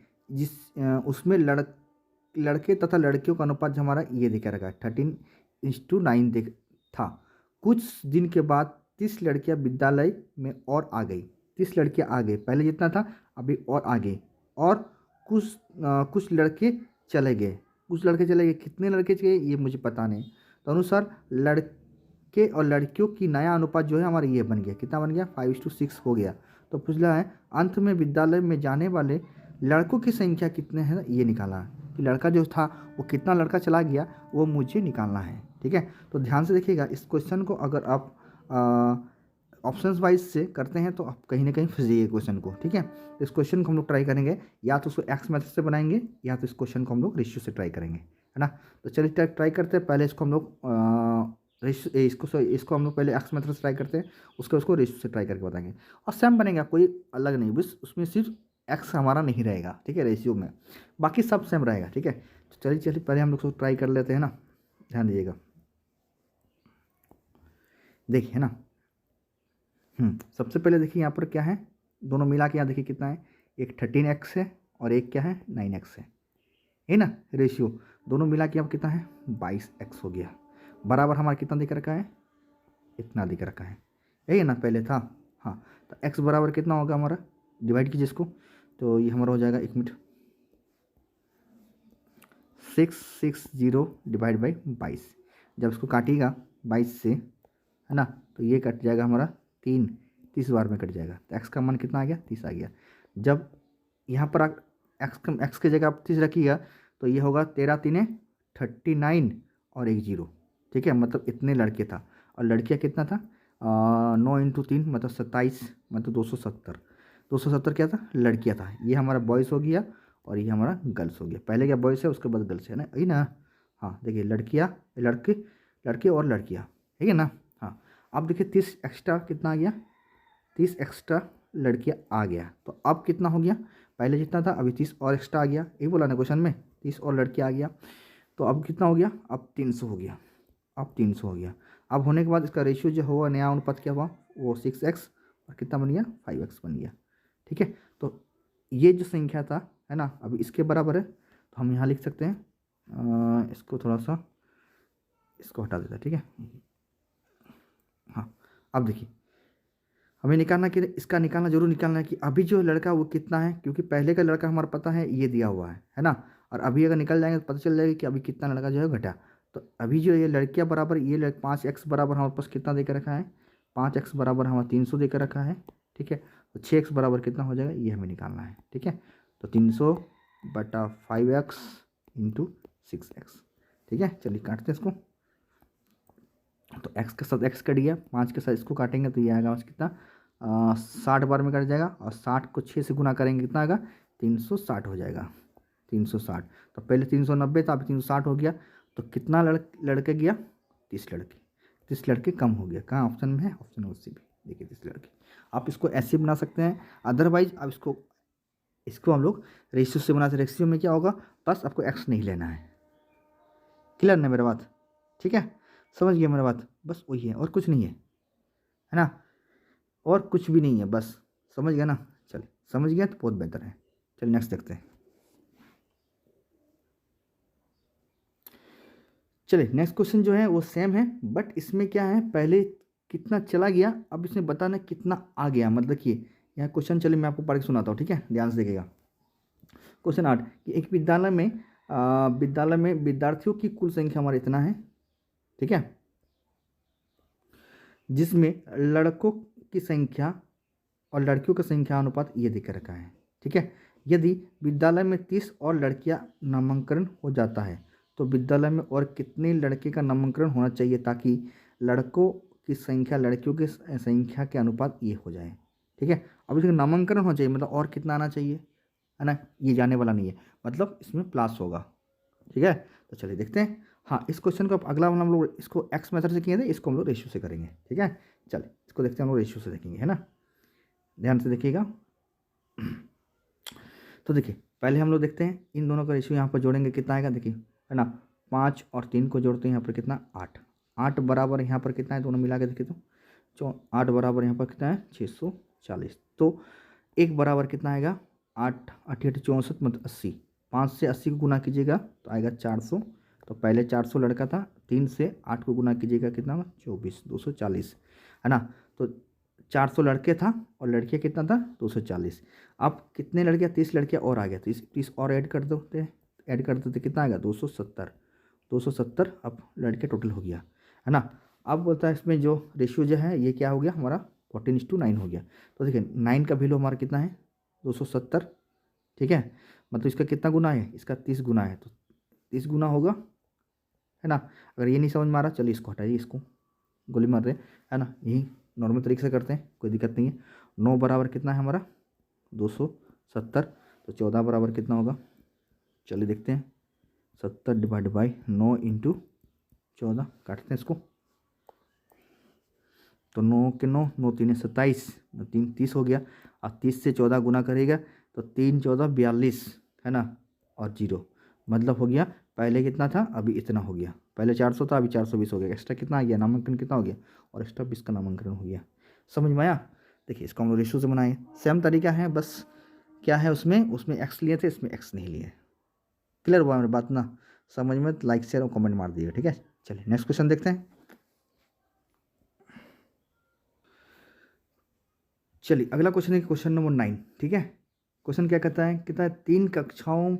उसमें लड़के तथा लड़कियों का अनुपात हमारा ये दिखा रखा है 13:9 था। कुछ दिन के बाद 30 लड़कियां विद्यालय में और आ गई, 30 लड़कियां आ गई, पहले जितना था अभी और आ गई, और कुछ लड़के चले गए, कितने लड़के चले गए ये मुझे पता नहीं। तो अनुसार लड़के और लड़कियों की नया अनुपात जो है हमारा ये बन गया, कितना बन गया 5:6 हो गया। तो पूछना है अंत में विद्यालय में जाने वाले लड़कों की संख्या कितने हैं ये निकालना है, कि लड़का जो था वो कितना लड़का चला गया वो मुझे निकालना है, ठीक है। तो ध्यान से देखिएगा इस क्वेश्चन को, अगर आप ऑप्शंस वाइज से करते हैं तो आप कहीं ना कहीं फंस जाइए क्वेश्चन को, ठीक है। इस क्वेश्चन को हम लोग ट्राई करेंगे, या तो उसको एक्स मेथड से बनाएंगे या तो इस क्वेश्चन को हम लोग रेशियो से ट्राई करेंगे, है ना। तो चलिए ट्राई करते हैं। पहले इसको हम लोग इसको हम लोग पहले एक्स मेथड से ट्राई करते हैं, उसको रेशियो से ट्राई करके बताएंगे, और सेम बनेगा, कोई अलग नहीं, बस उसमें सिर्फ एक्स हमारा नहीं रहेगा, ठीक है, रेशियो में, बाकी सब सेम रहेगा, ठीक है। तो चलिए पहले हम लोग उसको ट्राई कर लेते हैं ना, ध्यान दीजिएगा, देखिए, है ना। सबसे पहले देखिए यहाँ पर क्या है, दोनों मिला के यहाँ देखिए कितना है, एक 13x है और एक क्या है 9x है ना। रेशियो दोनों मिला के अब कितना है 22x हो गया, बराबर हमारा कितना दिख रखा है, इतना दिख रखा है, यही है ना, पहले था। हाँ तो x बराबर कितना होगा हमारा, डिवाइड कीजिए इसको, तो ये हमारा हो जाएगा 1 मिनट 660 डिवाइड बाई 22, जब इसको काटिएगा 22 से, है ना, तो ये कट जाएगा हमारा 3, 30 बार में कट जाएगा। तो एक्स का मान कितना आ गया, 30 आ गया। जब यहाँ पर एक्स की जगह आप 30 रखिएगा तो ये होगा 13 तीने 39 और 1 0, ठीक है, मतलब इतने लड़के था। और लड़कियाँ कितना था, 9 × 3 मतलब 27, मतलब 270। 270 क्या था, लड़कियाँ था। ये हमारा बॉयज़ हो गया और ये हमारा गर्ल्स हो गया। पहले क्या बॉयज़ है, उसके बाद गर्ल्स है ना, यही ना। हाँ देखिए, लड़कियाँ, लड़के, लड़के और लड़कियाँ, ठीक है ना। हाँ, अब देखिए 30 एक्स्ट्रा कितना आ गया, 30 एक्स्ट्रा लड़कियाँ आ गया। तो अब कितना हो गया, पहले जितना था अभी 30 और एक्स्ट्रा आ गया, यही बोला ना क्वेश्चन में, 30 और लड़कियाँ आ गया। तो अब कितना हो गया, अब 300 हो गया, अब 300 हो गया। अब होने के बाद इसका रेशियो जो हुआ, नया अनुपात क्या हुआ, वो 6x और कितना बन गया, 5x बन गया, ठीक है। तो ये जो संख्या था, है ना, अभी इसके बराबर है। तो हम यहाँ लिख सकते हैं, इसको थोड़ा सा इसको हटा देता है, ठीक है। हाँ, अब देखिए हमें निकालना कि इसका निकालना जरूर निकालना है कि अभी जो लड़का वो कितना है, क्योंकि पहले का लड़का हमारा पता है ये दिया हुआ है ना। और अभी अगर निकल जाएंगे तो पता चल जाएगा कि अभी कितना लड़का जो है घटा। तो अभी जो ये लड़कियाँ बराबर, ये 5x बराबर हमारे पास कितना देकर रखा है, 5x बराबर हमारा 300 देकर रखा है, ठीक है। तो 6x बराबर कितना हो जाएगा, ये हमें निकालना है, ठीक है। तो 300/5x × 6x, ठीक है। चलिए काटते हैं इसको। तो x के साथ x कट गया, 5 के साथ इसको काटेंगे तो ये आएगा बस कितना, 60 बार में कट जाएगा। और 60 को 6 से गुना करेंगे कितना आएगा, 360 हो जाएगा, 360। तो पहले 390 था, अभी 360 हो गया। तो कितना लड़के गया, 30 लड़के, 30 लड़के कम हो गया। कहाँ ऑप्शन में है, ऑप्शन उससे भी देखिए 30 लड़के। आप इसको ऐसे बना सकते हैं, अदरवाइज आप इसको हम लोग रेशियो से बना सकते। रेशियो में क्या होगा, बस आपको एक्स नहीं लेना है। क्लियर ना मेरा बात, ठीक है, समझ गया मेरा बात, बस वही है और कुछ नहीं है ना, और कुछ भी नहीं है, बस समझ गया ना। चलिए समझ गया तो बहुत बेहतर है। चलिए नेक्स्ट देखते हैं। चलिए नेक्स्ट क्वेश्चन जो है वो सेम है, बट इसमें क्या है, पहले कितना चला गया, अब इसमें बताना कितना आ गया। मतलब कि यहाँ क्वेश्चन, चलिए मैं आपको पढ़ के सुनाता हूँ, ठीक है, ध्यान से देखिएगा। क्वेश्चन 8 कि एक विद्यालय में विद्यार्थियों की कुल संख्या हमारा इतना है, ठीक है, जिसमें लड़कों की संख्या और लड़कियों की संख्या अनुपात ये देकर रखा है, ठीक है। यदि विद्यालय में 30 और लड़कियां नामांकन हो जाता है तो विद्यालय में और कितने लड़के का नामांकन होना चाहिए ताकि लड़कों की संख्या लड़कियों की संख्या के अनुपात ये हो जाए, ठीक है। अब इसका नामांकन होना चाहिए, मतलब और कितना आना चाहिए, है ना, ये जाने वाला नहीं है, मतलब इसमें प्लस होगा, ठीक है। तो चलिए देखते हैं। हाँ, इस क्वेश्चन को अगला वाला हम लोग इसको एक्स मेथड से किए थे, इसको हम लोग रेशियो से करेंगे, ठीक है। चलिए इसको देखते हैं, हम लोग रेशियो से देखेंगे, है ना, ध्यान से देखिएगा। तो देखिए पहले हम लोग देखते हैं इन दोनों का रेशियो यहाँ पर जोड़ेंगे कितना आएगा, देखिए, है ना, 5 और 3 को जोड़ते हैं यहाँ पर कितना, 8। 8 बराबर यहाँ पर कितना है, दोनों मिला के देखिए तो 8 बराबर यहाँ पर कितना है, 640। तो एक बराबर कितना आएगा, 8 8 64 मतलब 80। 5 से 80 को गुना कीजिएगा तो आएगा 400। तो पहले 400 लड़का था, 3 से 8 को गुना कीजिएगा कितना होगा, 24, 240, है ना। तो 400 लड़के था और लड़कियाँ कितना था, 240। अब कितने लड़कियाँ, 30 लड़कियाँ और आ गया, तो 30 और ऐड कर देते कितना आएगा, 270। 270 अब लड़के टोटल हो गया, है ना। अब बोलता है इसमें जो रेशियो जो है ये क्या हो गया हमारा, 14:9 हो गया। तो देखिए 9 का वैल्यू हमारा कितना है, 270, ठीक है। मतलब इसका कितना गुना है, इसका 30 गुना है, तो 30 गुना होगा, है ना। अगर ये नहीं समझ में आ रहा, चलिए इसको हटाइए, इसको गोली मार रहे, है ना, यही नॉर्मल तरीके से करते हैं, कोई दिक्कत नहीं है। 9 बराबर कितना है हमारा, 270। तो 14 बराबर कितना होगा, चलिए देखते हैं, 70/9 × 14, काटते हैं इसको। तो 9 के 9, 9 3 27, 3 30 हो गया। अब 30 से 14 गुना करेगा तो 3 14 42, है ना, और 0, मतलब हो गया, पहले कितना था अभी इतना हो गया, पहले 400 था अभी 420 हो गया। एक्स्ट्रा कितना आ गया, नामांकन कितना हो गया, और एक्स्ट्रा 20 का नामांकन हो गया। समझ में आया। देखिए इसको हम लोग रेशियो से बनाए, सेम तरीका है, बस क्या है उसमें एक्स लिए थे, इसमें एक्स नहीं लिए। क्लियर हुआ मेरी बात ना, समझ में तो लाइक शेयर और कमेंट मार दिएगा, ठीक है। चलिए नेक्स्ट क्वेश्चन देखते हैं। चलिए अगला क्वेश्चन है क्वेश्चन नंबर 9, ठीक है। क्वेश्चन क्या कहता है, 3 कक्षाओं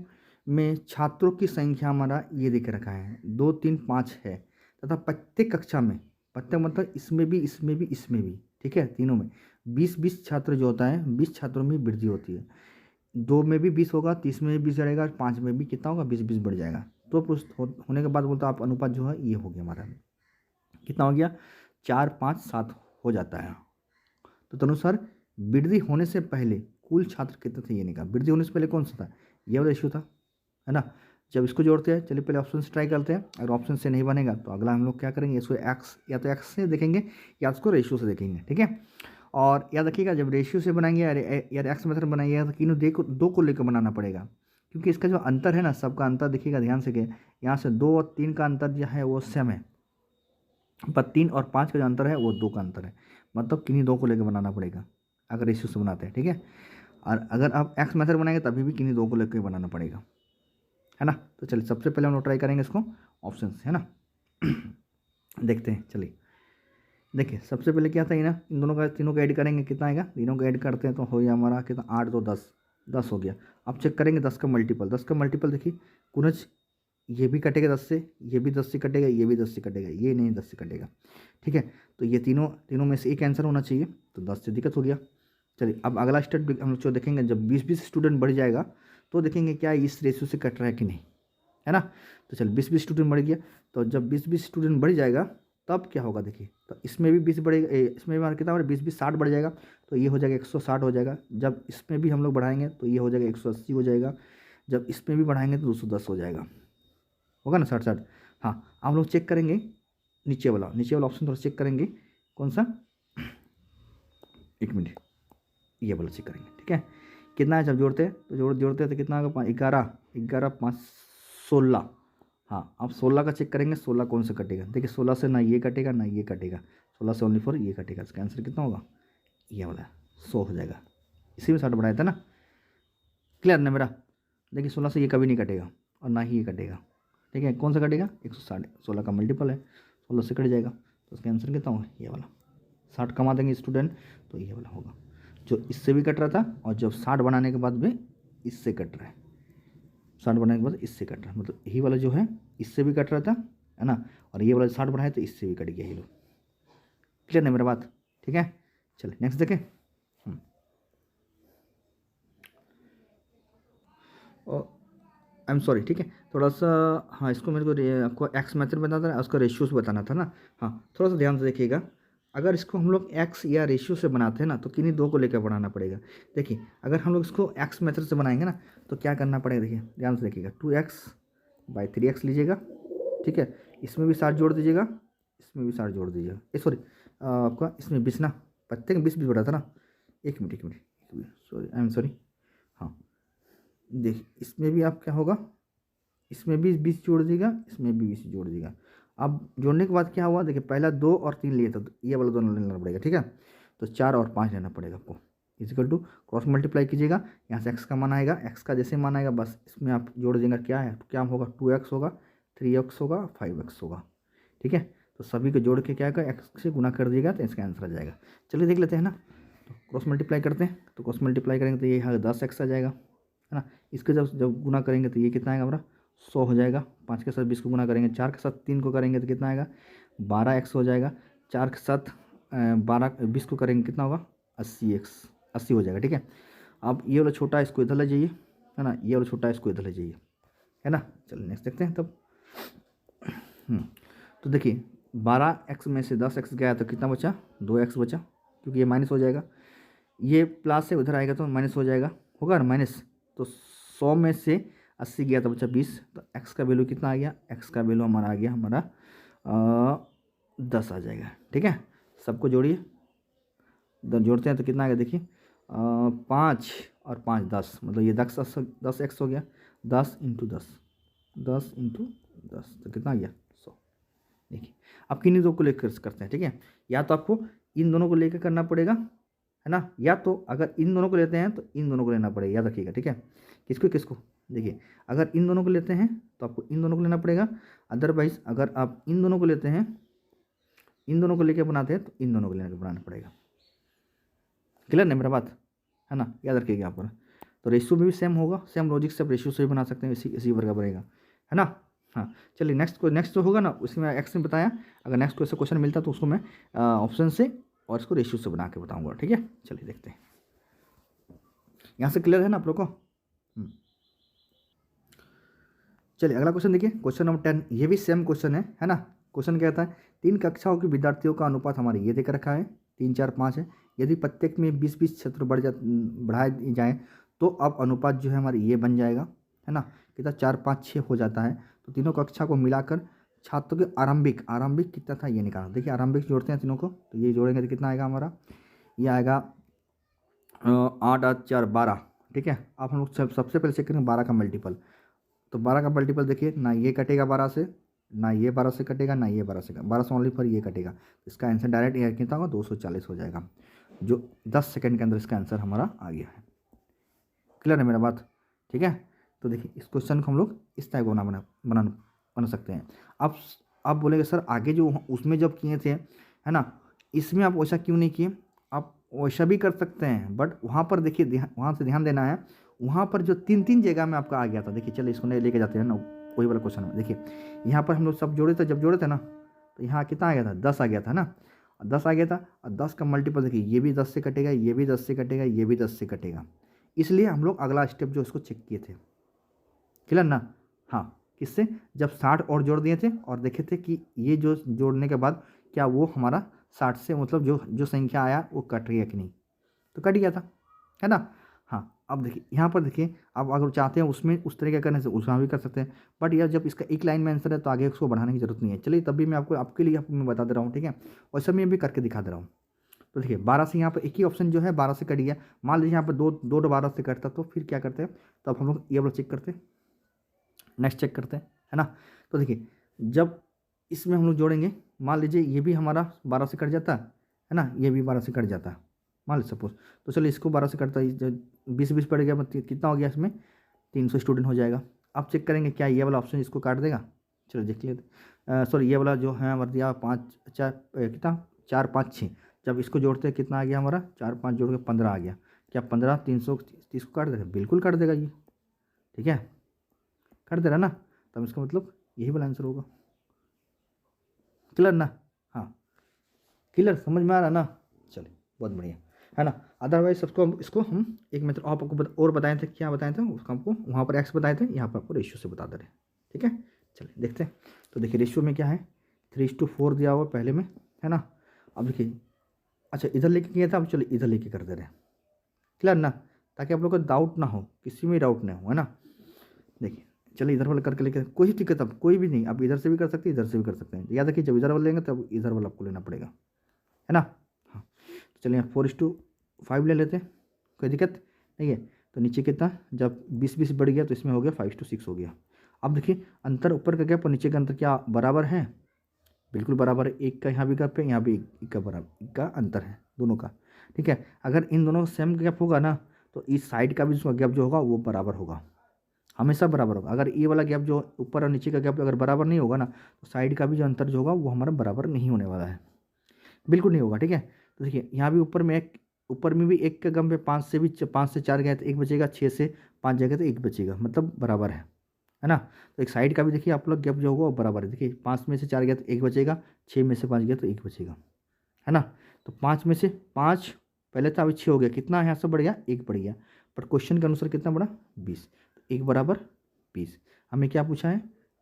में छात्रों की संख्या हमारा ये देख रखा है, 2 3 5 है, तथा प्रत्येक कक्षा में प्रत्येक मतलब इसमें भी, इसमें भी, इसमें भी, ठीक है, तीनों में 20-20 छात्र जो होता है, 20 छात्रों में वृद्धि होती है। 2 में भी 20 होगा, 30 में भी 20 बढ़ेगा, 5 में भी कितना होगा, 20-20 बढ़ जाएगा। तो होने के बाद बोलता आप अनुपात जो है ये हो गया हमारा, कितना हो गया, 4, 5, 7 हो जाता है। तो तदनुसार वृद्धि होने से पहले कुल छात्र कितने थे ये निकाल। वृद्धि होने से पहले कौन सा था, ये वाला रेशियो था, है ना। जब इसको जोड़ते हैं, चलिए पहले ऑप्शन से ट्राई करते हैं। अगर ऑप्शन से नहीं बनेगा तो अगला हम लोग क्या करेंगे, इसको एक्स, या तो एक्स से देखेंगे या इसको रेशियो से देखेंगे, ठीक है। और याद रखिएगा जब रेशियो से बनाएंगे या एक्स मेथड बनाइएगा तो तीनों दो को लेकर बनाना पड़ेगा, क्योंकि इसका जो अंतर है ना, सबका अंतर देखिएगा ध्यान से, कि यहाँ से 2 और 3 का अंतर जो है वो सेम है, पर 3 और 5 का जो अंतर है वो 2 का अंतर है, मतलब किन्हीं 2 को लेकर बनाना पड़ेगा अगर रेशियो से बनाते हैं, ठीक है। और अगर आप एक्स मेथड बनाएंगे तभी भी किन्हीं 2 को लेकर बनाना पड़ेगा, है ना। तो चलिए सबसे पहले हम लोग ट्राई करेंगे इसको ऑप्शन से, है ना। देखते हैं, चलिए देखिए सबसे पहले क्या था ये ना, इन दोनों का, तीनों का ऐड करेंगे, कितना आएगा, तीनों का ऐड करते हैं तो हो गया हमारा कितना, 8 2 10 हो गया। अब चेक करेंगे 10 का मल्टीपल देखिए, कुनज ये भी कटेगा 10 से, ये भी 10 से कटेगा, ये भी 10 से कटेगा, ये नहीं 10 से कटेगा, ठीक है। तो ये तीनों में से एक आंसर होना चाहिए, तो 10 से दिक्कत हो गया। चलिए अब अगला स्टेप हम लोग जो देखेंगे, जब 20-20 स्टूडेंट बढ़ जाएगा तो देखेंगे क्या इस रेशियो से कट रहा है कि नहीं, है ना। तो चल 20-20 स्टूडेंट बढ़ गया, तो जब 20-20 स्टूडेंट बढ़ जाएगा तब क्या होगा देखिए, तो इसमें भी 20 बढ़ेगा, इसमें भी हमारा कितना बढ़ेगा, 20-20 60 बढ़ जाएगा, तो ये हो जाएगा 160 हो जाएगा। जब इसमें भी हम लोग बढ़ाएंगे तो ये हो जाएगा 180 हो जाएगा। जब इसमें भी बढ़ाएंगे तो 210 हो जाएगा, होगा ना 60-60। हाँ हम लोग चेक करेंगे नीचे वाला ऑप्शन थोड़ा चेक करेंगे, कौन सा, 1 मिनट, ये वाला चेक करेंगे, ठीक है। कितना है, जब जोड़ते हैं तो जोड़ते हैं तो कितना होगा, 11 5 16। हाँ अब 16 का चेक करेंगे, 16 कौन सा कटेगा, देखिए 16 से ना ये कटेगा ना ये कटेगा, 16 से ओनली 4 ये कटेगा, इसका आंसर कितना होगा, ये वाला 100 हो जाएगा। इसी में 60 बढ़ाया था ना, क्लियर ना मेरा। देखिए 16 से ये कभी नहीं कटेगा और ना ही ये कटेगा, ठीक है। कौन सा कटेगा, 160, 16 का मल्टीपल है, 16 से कट जाएगा, तो उसका आंसर कितना होगा, ये वाला। 60 कमा देंगे स्टूडेंट तो ये वाला होगा, जो इससे भी कट रहा था और जब 60 बनाने के बाद भी इससे कट रहा है, 60 बनाने के बाद इससे कट रहा है, मतलब यही वाला जो है इससे भी कट रहा था, है ना, और ये वाला 60 बढ़ाए तो इससे भी कट गया ये लोग। क्लियर नहीं मेरा बात, ठीक है। चलिए नेक्स्ट देखें। आई एम सॉरी, ठीक है, थोड़ा सा, हाँ इसको मेरे को आपको एक्स मेथड बताना था, उसका रेशियोस बताना था ना। हाँ थोड़ा सा ध्यान से देखिएगा, अगर इसको हम लोग एक्स या रेशियो से बनाते हैं ना तो किन्हीं 2 को लेकर बनाना पड़ेगा। देखिए अगर हम लोग इसको एक्स मेथड से बनाएंगे ना तो क्या करना पड़ेगा, देखिए ध्यान से देखिएगा, 2x/3x लीजिएगा, ठीक है। इसमें भी 60 जोड़ दीजिएगा, इसमें भी 60 जोड़ दीजिएगा, सॉरी आपका इसमें 20 ना, प्रत्येक में 20 बढ़ा था ना, एक minute sorry, I am sorry. हाँ देखिए इसमें भी आप क्या होगा, इसमें भी 20 जोड़ दीजिएगा, इसमें भी 20 जोड़ दीजिएगा। अब जोड़ने के बाद क्या हुआ, देखिए पहला 2 और 3 लिए था, तो ये वाला दोनों लेना पड़ेगा, ठीक है। तो 4 और 5 लेना पड़ेगा आपको, इजिकल टू क्रॉस मल्टीप्लाई कीजिएगा, यहाँ से x का मान आएगा, x का जैसे मान आएगा बस इसमें आप जोड़ देंगे, क्या है, क्या होगा, 2x होगा, 3x होगा, 5x होगा, ठीक है। तो सभी को जोड़ के क्या होगा, x से गुना कर दिएगा तो इसका आंसर आ जाएगा। चलिए देख लेते हैं ना, तो क्रॉस मल्टीप्लाई करते हैं, तो क्रॉस मल्टीप्लाई करेंगे तो ये यहाँ 10x आ जाएगा, है ना। इसके जब गुना करेंगे तो ये कितना आएगा हमारा, 100 हो जाएगा। 5 के साथ 20 को गुना करेंगे, 4 के साथ 3 को करेंगे तो कितना आएगा, 12x हो जाएगा। 4 के साथ 20 को करेंगे कितना होगा, 80 हो जाएगा, ठीक है। अब ये वाला छोटा इसको इधर ले जाइए, है ना, ये वाला छोटा इसको इधर ले जाइए, है ना। चलिए नेक्स्ट देखते हैं तब। तो देखिए 12x में से 10x गया तो कितना बचा, 2x बचा, क्योंकि ये माइनस हो जाएगा, ये प्लस से उधर आएगा तो माइनस हो जाएगा, होगा ना माइनस। तो 100 में से 80 गया तो बचा 20, तो x का वैल्यू कितना आ गया, x का वैल्यू हमारा आ गया, हमारा 10 आ जाएगा, ठीक है। सबको जोड़िए, जोड़ते हैं तो कितना आ गया देखिए, 5 और 5 10, मतलब ये 10x हो गया, 10 × 10 तो कितना आ गया, 100। देखिए अब किन्हीं 2 को लेकर करते हैं, ठीक है। या तो आपको इन दोनों को लेकर करना पड़ेगा, है ना, या तो अगर इन दोनों को लेते हैं तो इन दोनों को लेना पड़ेगा, याद रखिएगा, ठीक है। किसको देखिए, अगर इन दोनों को लेते हैं तो आपको इन दोनों को लेना पड़ेगा, अदरवाइज अगर आप इन दोनों को लेते हैं, इन दोनों को लेकर बनाते हैं तो इन दोनों को लेकर बनाना पड़ेगा। क्लियर नहीं मेरा बात, है ना, याद रखिएगा यहाँ पर। तो रेशियो में भी सेम होगा, सेम लॉजिक से आप रेशियो से भी बना सकते हैं, इसी वर्ग का बनेगा, है ना। हाँ चलिए नेक्स्ट जो होगा ना उसमें एक्स में बताया, अगर नेक्स्ट को ऐसा क्वेश्चन मिलता तो उसको मैं ऑप्शन से और इसको रेशियो से बना के बताऊँगा, ठीक है। चलिए देखते हैं, यहाँ से क्लियर है ना आप लोग को। चलिए अगला क्वेश्चन देखिए, क्वेश्चन नंबर 10, ये भी सेम क्वेश्चन है ना। क्वेश्चन क्या कहता है, 3 कक्षाओं के विद्यार्थियों का अनुपात हमारे ये देकर रखा है 3 4 5 है। यदि प्रत्येक में 20 छात्र बढ़ाए जाएँ तो अब अनुपात जो है हमारे ये बन जाएगा, है ना। कितना 4 5 6 हो जाता है। तो तीनों कक्षा को मिलाकर छात्रों के आरंभिक कितना था ये निकालना। देखिए आरंभिक जोड़ते हैं तीनों को, तो ये जोड़ेंगे तो कितना आएगा हमारा, ये आएगा 8 8 4 12, ठीक है। अब हम लोग सबसे पहले चेक करेंगे 12 का मल्टीपल। तो 12 का मल्टीपल देखिए, ना ये कटेगा 12 से, ना ये 12 से कटेगा, ना ये 12 से 12 से ओनली पर ये कटेगा। इसका आंसर डायरेक्ट ये कितना होगा 240 हो जाएगा, जो 10 सेकंड के अंदर इसका आंसर हमारा आ गया है। क्लियर है मेरा बात, ठीक है। तो देखिए इस क्वेश्चन को हम लोग इस टाइप को बना सकते हैं। आप बोलेंगे सर आगे जो उसमें जब किए थे, है ना, इसमें आप वैसा क्यों नहीं किए। आप वैसा भी कर सकते हैं, बट वहाँ पर देखिए वहाँ से ध्यान देना है, वहाँ पर जो 3 जगह में आपका आ गया था। देखिए चलिए इसको नहीं लेके जाते हैं ना वही वाला क्वेश्चन में। देखिए यहाँ पर हम लोग सब जोड़े थे, जब जोड़े थे ना तो यहाँ कितना आ गया था 10 आ गया था ना, 10 आ गया था। और 10 का मल्टीपल देखिए, ये भी 10 से कटेगा, ये भी 10 से कटेगा, ये भी 10 से कटेगा। इसलिए हम लोग अगला स्टेप जो इसको चेक किए थे। क्लियर ना। हाँ किससे, जब 60 और जोड़ दिए थे और देखे थे कि ये जो जोड़ने के बाद क्या वो हमारा 60 से मतलब जो संख्या आया वो कट रही है कि नहीं, तो कट गया था, है ना। हाँ अब देखिए यहाँ पर देखिए, आप अगर चाहते हैं उसमें उस तरीके करने से उसमें भी कर सकते हैं, बट यार जब इसका एक लाइन में आंसर है तो आगे उसको बढ़ाने की जरूरत नहीं है। चलिए तब भी मैं आपके लिए मैं बता दे रहा हूँ, ठीक है। वैसे मैं भी करके दिखा दे रहा हूँ। तो देखिए 12 से यहाँ पर एक ही ऑप्शन जो है 12 से कट गया। मान लीजिए यहाँ पर दो 12 से कटता, तो फिर क्या करते हैं, तो अब हम लोग ये वाला चेक करते हैं, नेक्स्ट चेक करते हैं, है ना। तो देखिए जब इसमें हम लोग जोड़ेंगे, मान लीजिए ये भी हमारा 12 से कट जाता है ना, ये भी 12 से कट जाता है मान लीजिए सपोज। तो चलिए इसको 12 से कटता है, 20 पड़ गया, मतलब कितना हो गया इसमें 300 स्टूडेंट हो जाएगा। अब चेक करेंगे क्या ये वाला ऑप्शन इसको काट देगा। चलो देख लेते, सॉरी ये वाला जो है हमारा दिया 5 4 कितना 4 5 6, जब इसको जोड़ते हैं कितना आ गया हमारा 4 5 जोड़ के 15 आ गया। क्या 15 330 को काट देगा, बिल्कुल काट देगा ये, ठीक है, काट दे रहा ना। तब इसका मतलब यही वाला आंसर होगा। क्लियर ना। हाँ क्लियर, समझ में आ रहा ना। चलिए बहुत बढ़िया, है ना। अदरवाइज सबको इसको हम एक मेथड आपको और बताए थे, क्या बताए थे उसका आपको वहाँ पर एक्स बताए थे, यहाँ पर आपको रेशियो से बता दे रहे हैं, ठीक है। चलिए देखते हैं। तो देखिए रेशियो में क्या है 3:4 दिया हुआ पहले में, है ना। अब देखिए अच्छा इधर लेके किया था, अब चलिए इधर लेके कर दे रहे हैं। क्लियर ना, ताकि आप लोग को डाउट ना हो, किसी में डाउट ना हो, है ना। देखिए चलिए इधर वाला करके लेके कोई दिक्कत, अब कोई भी नहीं, आप इधर से भी कर सकते हैं इधर से भी कर सकते हैं। याद रखिए जब इधर वाला लेंगे तब इधर वाला आपको लेना पड़ेगा, है ना। हाँ तो चलिए 4:5 ले लेते हैं, कोई दिक्कत नहीं है। तो नीचे कितना, जब 20 बढ़ गया तो इसमें हो गया 5:6 हो गया। अब देखिए अंतर ऊपर का गैप और नीचे का अंतर क्या बराबर है, बिल्कुल बराबर है। एक का यहाँ भी गैप है, यहाँ भी एक का बराबर का अंतर है दोनों का, ठीक है। अगर इन दोनों का सेम गैप होगा ना तो इस साइड का भी जो गैप जो होगा वो बराबर होगा, हमेशा बराबर होगा। अगर ये वाला गैप जो ऊपर और नीचे का गैप अगर बराबर नहीं होगा ना तो साइड का भी जो अंतर जो होगा वो हमारा बराबर नहीं होने वाला है, बिल्कुल नहीं होगा, ठीक है। तो देखिए यहाँ भी ऊपर में भी एक के गम पे 5 से 4 गए तो 1 बचेगा, 6 से 5 जगह तो 1 बचेगा, मतलब बराबर है ना। तो एक साइड का भी देखिए आप लोग गैप जो होगा वो बराबर है। देखिए 5 में से 4 गया तो 1 बचेगा, 6 में से 5 गया तो 1 बचेगा, है ना। तो 5 में से 5 पहले था, अभी 6 हो गया, कितना यहाँ से बढ़ गया 1 बढ़ गया, पर क्वेश्चन के अनुसार कितना बढ़ा 20, तो 1 बराबर 20। हमें क्या पूछा है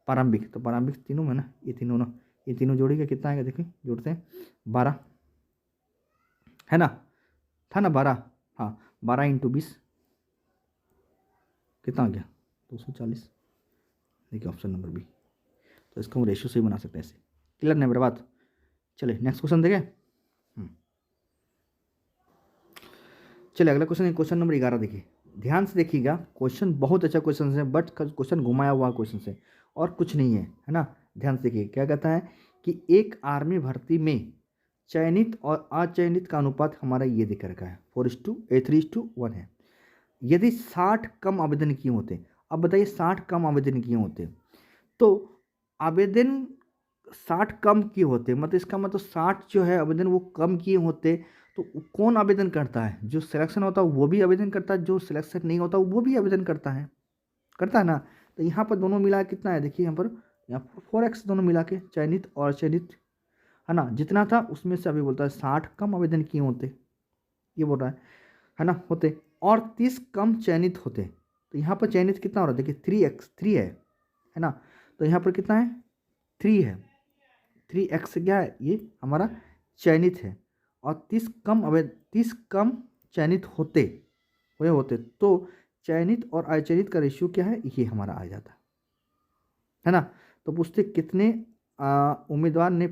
प्रारंभिक, तो प्रारंभिक तीनों में ना, ये तीनों ना, ये तीनों जोड़ेगा कितना आएगा, देखिए जोड़ते हैं 12, है ना, था ना 12, हाँ 12 × 20 कितना आ गया 240। देखिए ऑप्शन नंबर बी, तो इसको हम रेशियो से ही बना सकते हैं ऐसे। क्लियर नहीं मेरा बात। चलिए नेक्स्ट क्वेश्चन देखें। चलिए अगला क्वेश्चन है क्वेश्चन नंबर 11। देखिए ध्यान से देखिएगा, क्वेश्चन बहुत अच्छा क्वेश्चन है, बट क्वेश्चन घुमाया हुआ क्वेश्चन है और कुछ नहीं है ना। ध्यान से देखिए क्या कहता है कि एक आर्मी भर्ती में चयनित और अचयनित का अनुपात हमारा ये दिख रखा है 3:1 है। यदि 60 कम आवेदन किए होते, अब बताइए 60 कम आवेदन किए होते, तो आवेदन 60 कम किए होते, मतलब इसका मतलब 60 जो है आवेदन वो कम किए होते, तो कौन आवेदन करता है, जो सिलेक्शन होता है वो भी आवेदन करता है, जो सिलेक्शन नहीं होता वो भी आवेदन करता है ना। तो यहाँ पर दोनों मिला कितना है, देखिए यहाँ पर यहाँ पर 4x दोनों मिला के चयनित और अचयनित, है ना, जितना था उसमें से अभी बोलता है 60 कम आवेदन किए होते, ये बोल रहा है ना, होते, और 30 कम चयनित होते। तो यहाँ पर चयनित कितना हो रहा है, देखिए 3x 3 है ना, तो यहाँ पर कितना है 3 है, 3x क्या है, ये हमारा चयनित है, और 30 कम चयनित होते, वे होते, तो चयनित और अचयनित का रेशियो क्या है, ये हमारा आ जाता है ना। तो पूछते कितने उम्मीदवार ने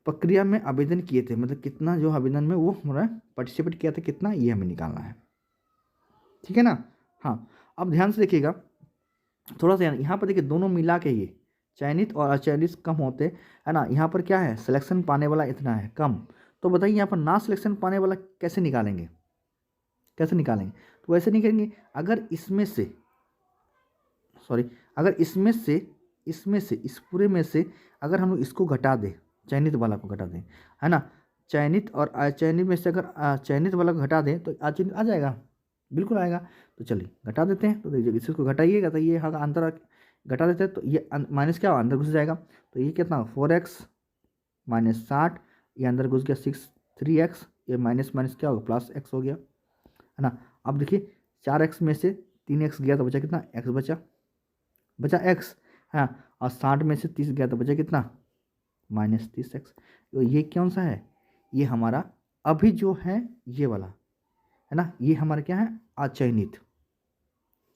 प्रक्रिया में आवेदन किए थे, मतलब कितना जो आवेदन में वो हमारा पार्टिसिपेट किया था कितना, ये हमें निकालना है, ठीक है ना। हाँ, अब ध्यान से देखिएगा थोड़ा सा, यहाँ पर देखिए दोनों मिला के ये चयनित और अचयनित कम होते, है ना, यहाँ पर क्या है सिलेक्शन पाने वाला इतना है कम, तो बताइए यहाँ पर ना सिलेक्शन पाने वाला कैसे निकालेंगे, कैसे निकालेंगे, तो वैसे नहीं करेंगे, अगर इसमें से सॉरी अगर इसमें से इस पूरे में से अगर हम लोग इसको घटा दें, चयनित वाला को घटा दें, है ना, चयनित और अचयनित में से अगर चयनित वाला को घटा दें तो अचयनित आ जाएगा, बिल्कुल आएगा। तो चलिए घटा देते हैं, तो देखिए इसको घटाइएगा तो ये होगा अंदर, घटा देते हैं तो ये माइनस क्या होगा, अंदर घुस जाएगा, तो ये कितना 4x माइनस 60, ये अंदर घुस गया 3x, ये माइनस माइनस क्या होगा प्लस x हो गया, है ना। अब देखिए 4x में से 3x गया तो बचा कितना, x बचा x, हाँ, और 60 में से 30 गया तो बचा कितना, माइनस 30x। तो ये कौन सा है, ये हमारा अभी जो है ये वाला, है ना, ये हमारा क्या है अचयनित,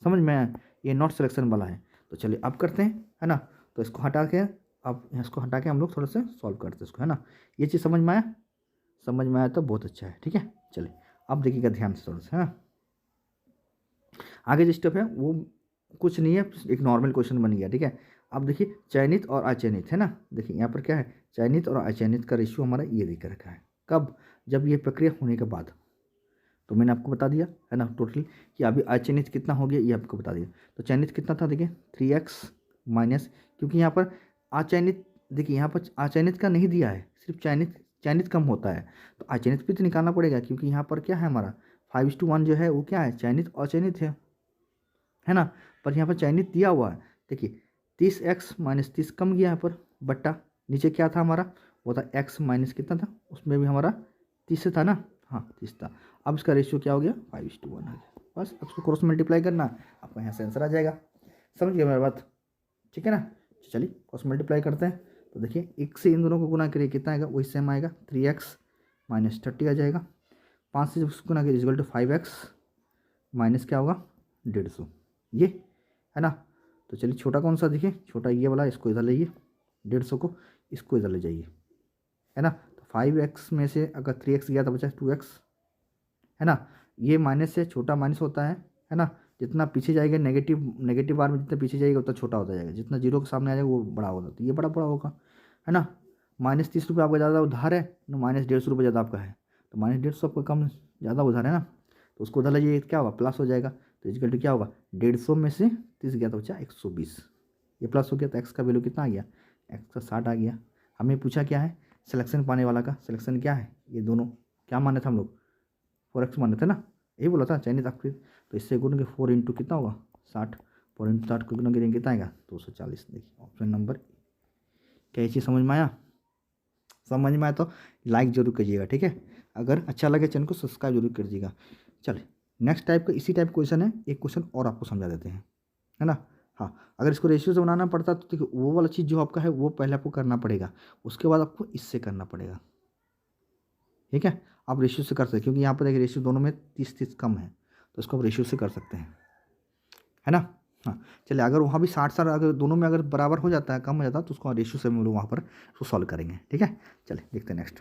समझ में आया, ये नॉट सिलेक्शन वाला है। तो चलिए अब करते हैं, है ना, तो इसको हटा के, अब इसको हटा के हम लोग थोड़ा सा सॉल्व करते हैं इसको, है ना। ये चीज़ समझ में आया, समझ में आया तो बहुत अच्छा है, ठीक है। चलिए अब देखिएगा ध्यान से थोड़ा सा, है ना, आगे जो स्टेप है वो कुछ नहीं है, एक नॉर्मल क्वेश्चन बन गया, ठीक है। अब देखिए चयनित और अचयनित, है ना, देखिए यहाँ पर क्या है चयनित और अचयनित का रेशियो हमारा ये देकर रखा है, कब, जब ये प्रक्रिया होने के बाद, तो मैंने आपको बता दिया, है ना, टोटल कि अभी अचयनित कितना हो गया ये आपको बता दिया। तो चयनित कितना था, देखिए 3x माइनस, क्योंकि यहाँ पर अचयनित, देखिए यहाँ पर अचयनित का नहीं दिया है, सिर्फ चयनित कम होता है, तो अचयनित भी तो निकालना पड़ेगा, क्योंकि यहाँ पर क्या है हमारा 5:1 जो है वो क्या है चयनित अचयनित है ना, पर यहाँ पर चयनित दिया हुआ है। देखिए 30x माइनस 30 कम गया यहाँ पर, बट्टा नीचे क्या था हमारा, वो था x माइनस कितना था, उसमें भी हमारा 30 था ना, हाँ 30 था। अब इसका रेशियो क्या हो गया 5:1 आ गया, बस अब उसको क्रॉस मल्टीप्लाई करना, आपका यहाँ से आंसर आ जाएगा, समझ गया मेरी बात, ठीक है ना। चलिए क्रॉस मल्टीप्लाई करते हैं, तो देखिए एक से इन दोनों को गुना करिए कितना आएगा, वही सेम आएगा 3x माइनस 30 आ जाएगा, 5 से जब उसको गुना करिए इक्वल टू 5x माइनस क्या होगा 150, ये है ना। तो चलिए छोटा कौन सा, देखिए छोटा ये वाला, इसको इधर लाइए, 150 को इसको इधर ले जाइए, है ना। तो 5x में से अगर 3x गया तो बचा 2x, है ना, ये माइनस से छोटा माइनस होता है ना, जितना पीछे जाएगा नेगेटिव बार में जितना पीछे जाएगा उतना छोटा होता जाएगा, जितना जीरो के सामने आ जाएगा वो बड़ा होगा, तो ये बड़ा होगा, है ना। -30 रुपये आपका ज़्यादा उधार है ना, -150 रुपये ज़्यादा आपका है, तो -150 आपका कम ज़्यादा उधार है ना, तो उसको उधर लीजिए क्या होगा प्लस हो जाएगा, तो इक्वल टू क्या होगा 150 में से 30 गया तो बचा 120, ये प्लस हो गया, तो एक्स का वैल्यू कितना आ गया, एक्स का 60 आ गया। हमें पूछा क्या है सिलेक्शन पाने वाला का, सिलेक्शन क्या है, ये दोनों क्या माने थे हम लोग 4x माने थे ना, यही बोला था चयनित आपके, तो इससे गुण के 4 इंटू कितना होगा 60, 4 इंटू 60 को गुना करेंगे कितना आएगा 240। देखिए ऑप्शन नंबर, क्या ये चीज़ समझ में आया, समझ में आया तो लाइक जरूर कीजिएगा, ठीक है, अगर अच्छा लगे चैनल को सब्सक्राइब जरूर कीजिएगा। चलिए नेक्स्ट टाइप का इसी टाइप क्वेश्चन है, एक क्वेश्चन और आपको समझा देते हैं, है ना। हाँ, अगर इसको रेशियो से बनाना पड़ता तो देखिए वो वाला चीज़ जो आपका है वो पहले आपको करना पड़ेगा, उसके बाद आपको इससे करना पड़ेगा, ठीक है। आप रेशियो से कर सकते हैं, क्योंकि यहाँ पर देखिए रेशियो दोनों में 30 कम है, तो इसको आप रेशियो से कर सकते हैं, है ना। हाँ चलिए, अगर वहाँ भी 60 अगर दोनों में अगर बराबर हो जाता है कम हो जाता है तो उसको रेशियो से हम लोग वहाँ पर उसको सॉल्व करेंगे, ठीक है। चलिए देखते हैं नेक्स्ट,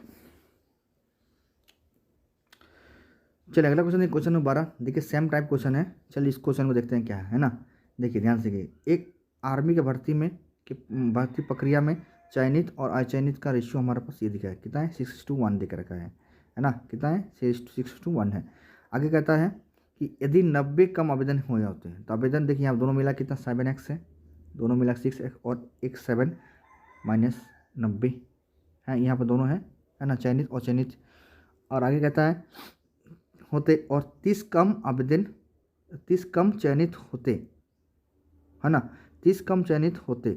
चलिए अगला क्वेश्चन, क्वेश्चन नंबर 12, देखिए सेम टाइप क्वेश्चन है, चलिए इस क्वेश्चन को देखते हैं क्या है ना। देखिए ध्यान से, एक आर्मी के भर्ती प्रक्रिया में चयनित और अचयनित का रेशियो हमारे पास ये दिखा है, कितना है 6:1 दिख रखा है ना, कितना है 6:1 है। आगे कहता है कि यदि 90 कम आवेदन हो जाते हैं, तो आवेदन देखिए यहाँ दोनों मिला कितना 7x है, दोनों मिला 6x और एक 7 माइनस 90 है, यहाँ पर दोनों है ना चयनित और चयनित। और आगे कहता है होते और 30 कम चयनित होते, है ना, 30 कम चयनित होते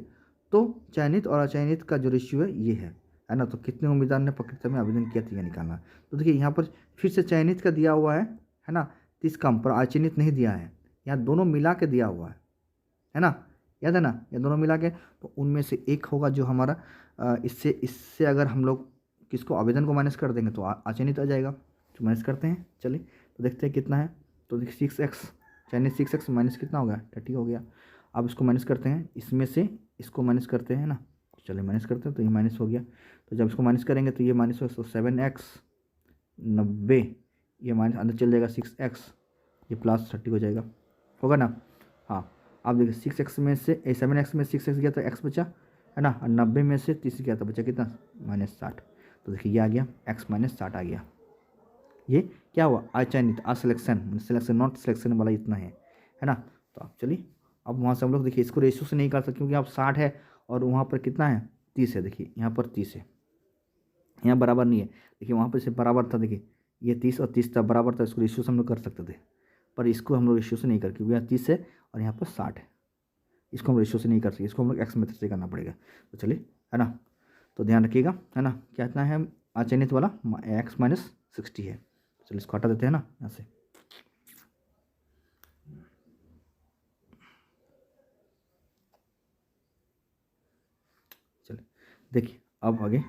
तो चयनित और अचयनित का जो रेशियो है ये है ना। तो कितने उम्मीदवार ने प्रतियोगिता में आवेदन किया था, यह निकालना है। तो देखिए यहाँ पर फिर से चयनित का दिया हुआ है ना, 30 कम, पर अचयनित नहीं दिया है। यहाँ दोनों मिला के दिया हुआ है ना, याद है ना, ये दोनों मिला के। तो उनमें से एक होगा जो हमारा इससे इससे अगर हम लोग किसको, आवेदन को माइनस कर देंगे तो अचयनित आ जाएगा। तो माइनस करते हैं, चलिए तो देखते हैं कितना है। तो देखिए 6x, चयनित 6x माइनस कितना हो गया, 30 हो गया। अब इसको माइनस करते हैं, इसमें से इसको माइनस करते हैं ना, चलिए माइनस करते हैं। तो ये माइनस हो गया, तो जब इसको माइनस करेंगे तो ये माइनस हो, तो 7x 90, ये माइनस अंदर चल जाएगा 6x, ये प्लस 30 हो जाएगा, होगा ना। हाँ, आप देखिए 6x में से 7x में 6x गया तो x बचा है ना, और 90 में से 30 गया तो बचा कितना, -60। तो देखिए ये आ गया x -60 आ गया। ये क्या हुआ, अचयनित, असिलेक्शन, सिलेक्शन नॉट सिलेक्शन वाला इतना है ना। तो आप चलिए अब वहाँ से हम लोग देखिए इसको रेशियो से नहीं कर सकते क्योंकि आप 60 है और वहाँ पर कितना है, 30 है। देखिए यहाँ पर 30 है, यहाँ बराबर नहीं है। देखिए वहाँ पर से बराबर था, देखिए ये 30 और 30 था, बराबर था, इसको रेशियो से हम लोग कर सकते थे, पर इसको हम लोग रेशियो से नहीं कर, क्योंकि यहाँ 30 है और यहाँ पर 60 है, इसको हम रेशियो से नहीं कर सकते, इसको हम लोग एक्स मेथड से करना पड़ेगा। तो चलिए है ना, तो ध्यान रखिएगा है ना, क्या इतना है अचयनित वाला x -60 है। चलिए इसको हटा देते हैं ना यहाँ से। चलिए देखिए अब आगे,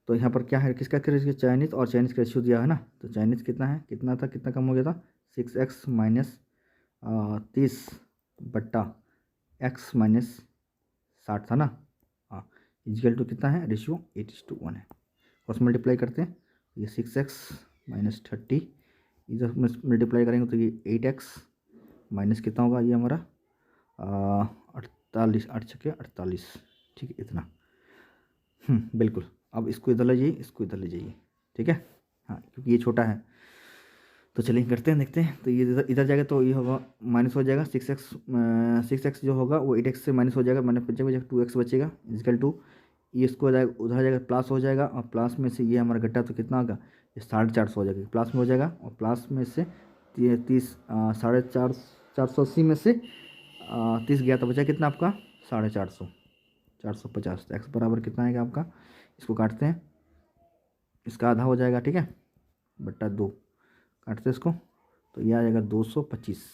तो यहाँ पर क्या है, किसका चयनित और चयनित का रेशियो दिया है ना। तो चयनित कितना है, कितना था, कितना कम हो गया था, 6x -30 बट्टा x -60 था ना। हाँ, इजिकल टू कितना है, रेशियो 8:1 है। क्रॉस मल्टीप्लाई करते हैं, ये 6x -30, इधर मल्टीप्लाई करेंगे तो ये 8x माइनस कितना होगा, ये हमारा 48, 8 छके 48, ठीक है इतना। बिल्कुल, अब इसको इधर ले जाइए, इसको इधर ले जाइए, ठीक है। हाँ, क्योंकि ये छोटा है। तो चलिए करते हैं, देखते हैं। तो ये इधर जाएगा तो ये होगा माइनस हो जाएगा, 6x जो होगा वो 8x से माइनस हो जाएगा, माइनस बचेगा 2x बचेगा, इजिकल टू ये इसको जाएगा उधर जाएगा प्लस हो जाएगा, और प्लस में से ये हमारा घटा तो कितना होगा, ये 450 हो जाएगा, प्लस में हो जाएगा, और प्लस में से 480 में से 30 गया तो बचा कितना आपका, 450, 450। एक्स बराबर कितना आएगा आपका, इसको काटते हैं, इसका आधा हो जाएगा, ठीक है, बट्टा 2, काटते हैं इसको, तो ये आ जाएगा 225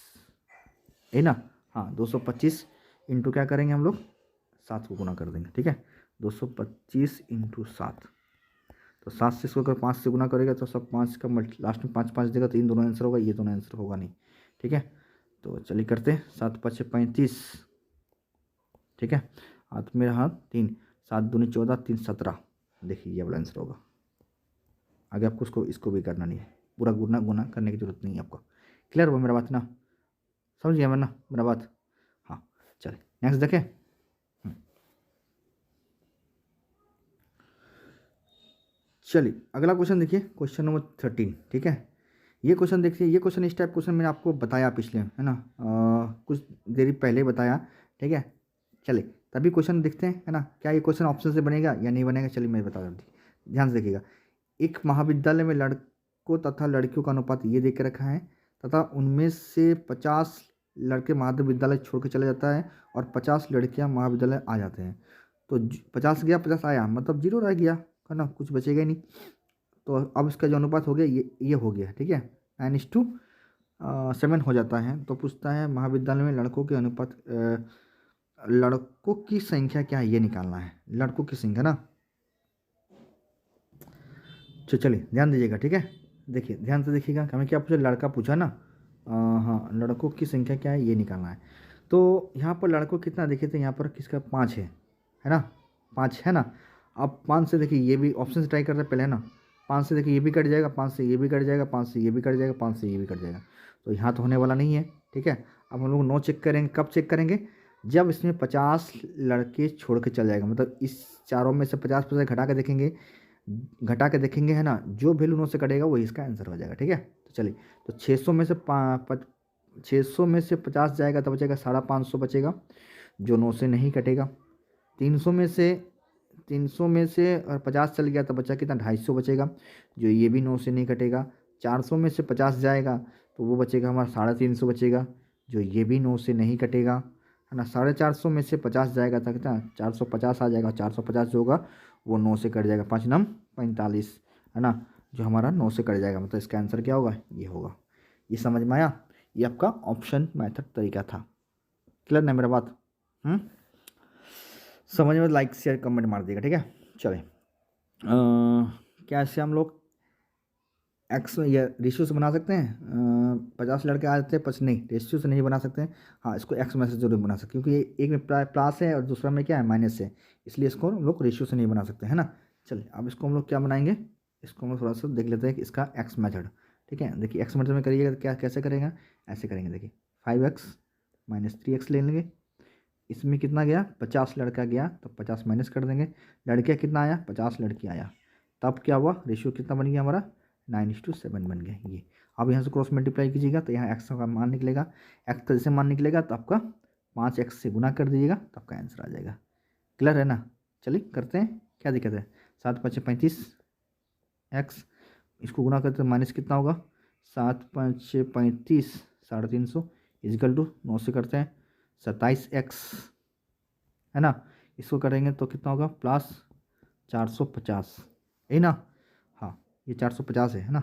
है ना। हाँ, 225 इंटू क्या करेंगे हम लोग, 7 को गुना कर देंगे, ठीक है, 225 इंटू 7। तो 7 से इसको अगर 5 से गुना करेगा तो सब 5 का लास्ट में 5 5 देगा, तो इन दोनों आंसर होगा, ये दोनों आंसर होगा नहीं, ठीक है। तो चलिए करते हैं, 7 5 35, ठीक है, हाथ मेरा हाथ 3, 7 दूनी 14, 3 17, देखिए ये वाला आंसर होगा। आगे आपको इसको भी करना नहीं है, पूरा गुना गुना करने की जरूरत नहीं है आपको। क्लियर हुआ मेरा बात ना, समझ गया ना मेरा बात। हाँ चलिए नेक्स्ट देखें। चलिए अगला क्वेश्चन देखिए, क्वेश्चन नंबर 13, ठीक है। ये क्वेश्चन देखिए, ये क्वेश्चन इस टाइप क्वेश्चन मैंने आपको बताया पिछले, है ना, कुछ देरी पहले बताया, ठीक है। चलिए तभी क्वेश्चन देखते हैं, है ना, क्या ये क्वेश्चन ऑप्शन से बनेगा या नहीं बनेगा। चलिए मैं बता दूँ, ध्यान से देखिएगा। एक महाविद्यालय में लड़कों तथा लड़कियों का अनुपात ये देख के रखा है, तथा उनमें से 50 लड़के महाविद्यालय छोड़ के चले जाता है और 50 लड़कियां महाविद्यालय आ जाते हैं। तो 50 गया 50 आया, मतलब 0 रह गया, है ना, कुछ बचेगा ही नहीं। तो अब इसका जो अनुपात हो गया ये हो गया, ठीक है, 9:7 हो जाता है। तो पूछता है महाविद्यालय में लड़कों के अनुपात, लड़कों की संख्या क्या है ये निकालना है, लड़कों की संख्या ना। तो चलिए ध्यान दीजिएगा, ठीक है, देखिए ध्यान से देखिएगा, हमें क्या पूछा, लड़का पूछा ना। हाँ, लड़कों की संख्या क्या है ये निकालना है। तो यहाँ पर लड़कों कितना देखिए, तो यहाँ पर किसका 5 है ना, 5 है ना। अब 5 से देखिए ये भी ऑप्शन से ट्राई करते हैं पहले, है ना। 5 से देखिए ये भी कट जाएगा, 5 से ये भी कट जाएगा, 5 से ये भी कट जाएगा, 5 से ये भी कट जाएगा, तो यहाँ तो होने वाला नहीं है, ठीक है। अब हम लोग 9 चेक करेंगे, कब चेक करेंगे, जब इसमें 50 लड़के छोड़ के चल जाएगा, मतलब इस चारों में से 50% घटा के देखेंगे, है ना, जो वैल्यू 9 से कटेगा वही इसका आंसर हो जाएगा, ठीक है। तो चलिए, तो 600 में से 50 जाएगा तो बचेगा 550 बचेगा, जो 9 से नहीं कटेगा। 300 में से और 50 चल गया तो बचा कितना, 250 बचेगा, जो ये भी 9 से नहीं कटेगा। 400 में से 50 जाएगा तो वो बचेगा हमारा 350 बचेगा, जो ये भी 9 से नहीं कटेगा, है ना। 450 में से 50 जाएगा तो कितना 450 आ जाएगा। 450 जो होगा वो 9 से कट जाएगा, 5 नम 45, है ना, जो हमारा 9 से कट जाएगा, मतलब इसका आंसर क्या होगा, ये होगा। ये समझ में आया, ये आपका ऑप्शन मेथड तरीका था। क्लियर ना मेरा बात? समझ में लाइक शेयर कमेंट मार दिएगा, ठीक है। चले क्या ऐसे हम लोग एक्स या रेशियो से बना सकते हैं? 50 लड़के आ जाते हैं, 50 नहीं, रेशियो से नहीं बना सकते हैं। हाँ, इसको एक्स में से जरूर बना सकते हैं, क्योंकि एक में प्लस है और दूसरा में क्या है, माइनस है, इसलिए इसको हम लोग रेशियो से नहीं बना सकते, है ना। चलिए अब इसको हम लोग क्या बनाएंगे, इसको हम लोग थोड़ा सा देख लेते हैं कि इसका एक्स मेथड, ठीक है। देखिए एक्स मेथड में करिएगा तो क्या कैसे करेगा, ऐसे करेंगे। देखिए 5x माइनस 3x ले लेंगे। इसमें कितना गया, 50 लड़का गया तो 50 माइनस कर देंगे। लड़कियाँ कितना आया, 50 लड़की आया। तब क्या हुआ, रेशियो कितना बन गया हमारा, 9:7 बन गया ये। अब यहाँ से क्रॉस मल्टीप्लाई कीजिएगा तो यहाँ एक्स का मान निकलेगा। एक्स का जैसे मान निकलेगा तो आपका 5x से गुना कर दीजिएगा तो आपका आंसर आ जाएगा। क्लियर है ना। चलिए करते हैं, क्या दिक्कत है। 7×5 = 35 एक्स, इसको गुना करते हैं माइनस कितना होगा, 7×5 = 35, 350 इजिकल टू 9 से करते हैं 27x, है ना। इसको करेंगे तो कितना होगा, प्लस 450, है ना। हाँ ये 450 है ना,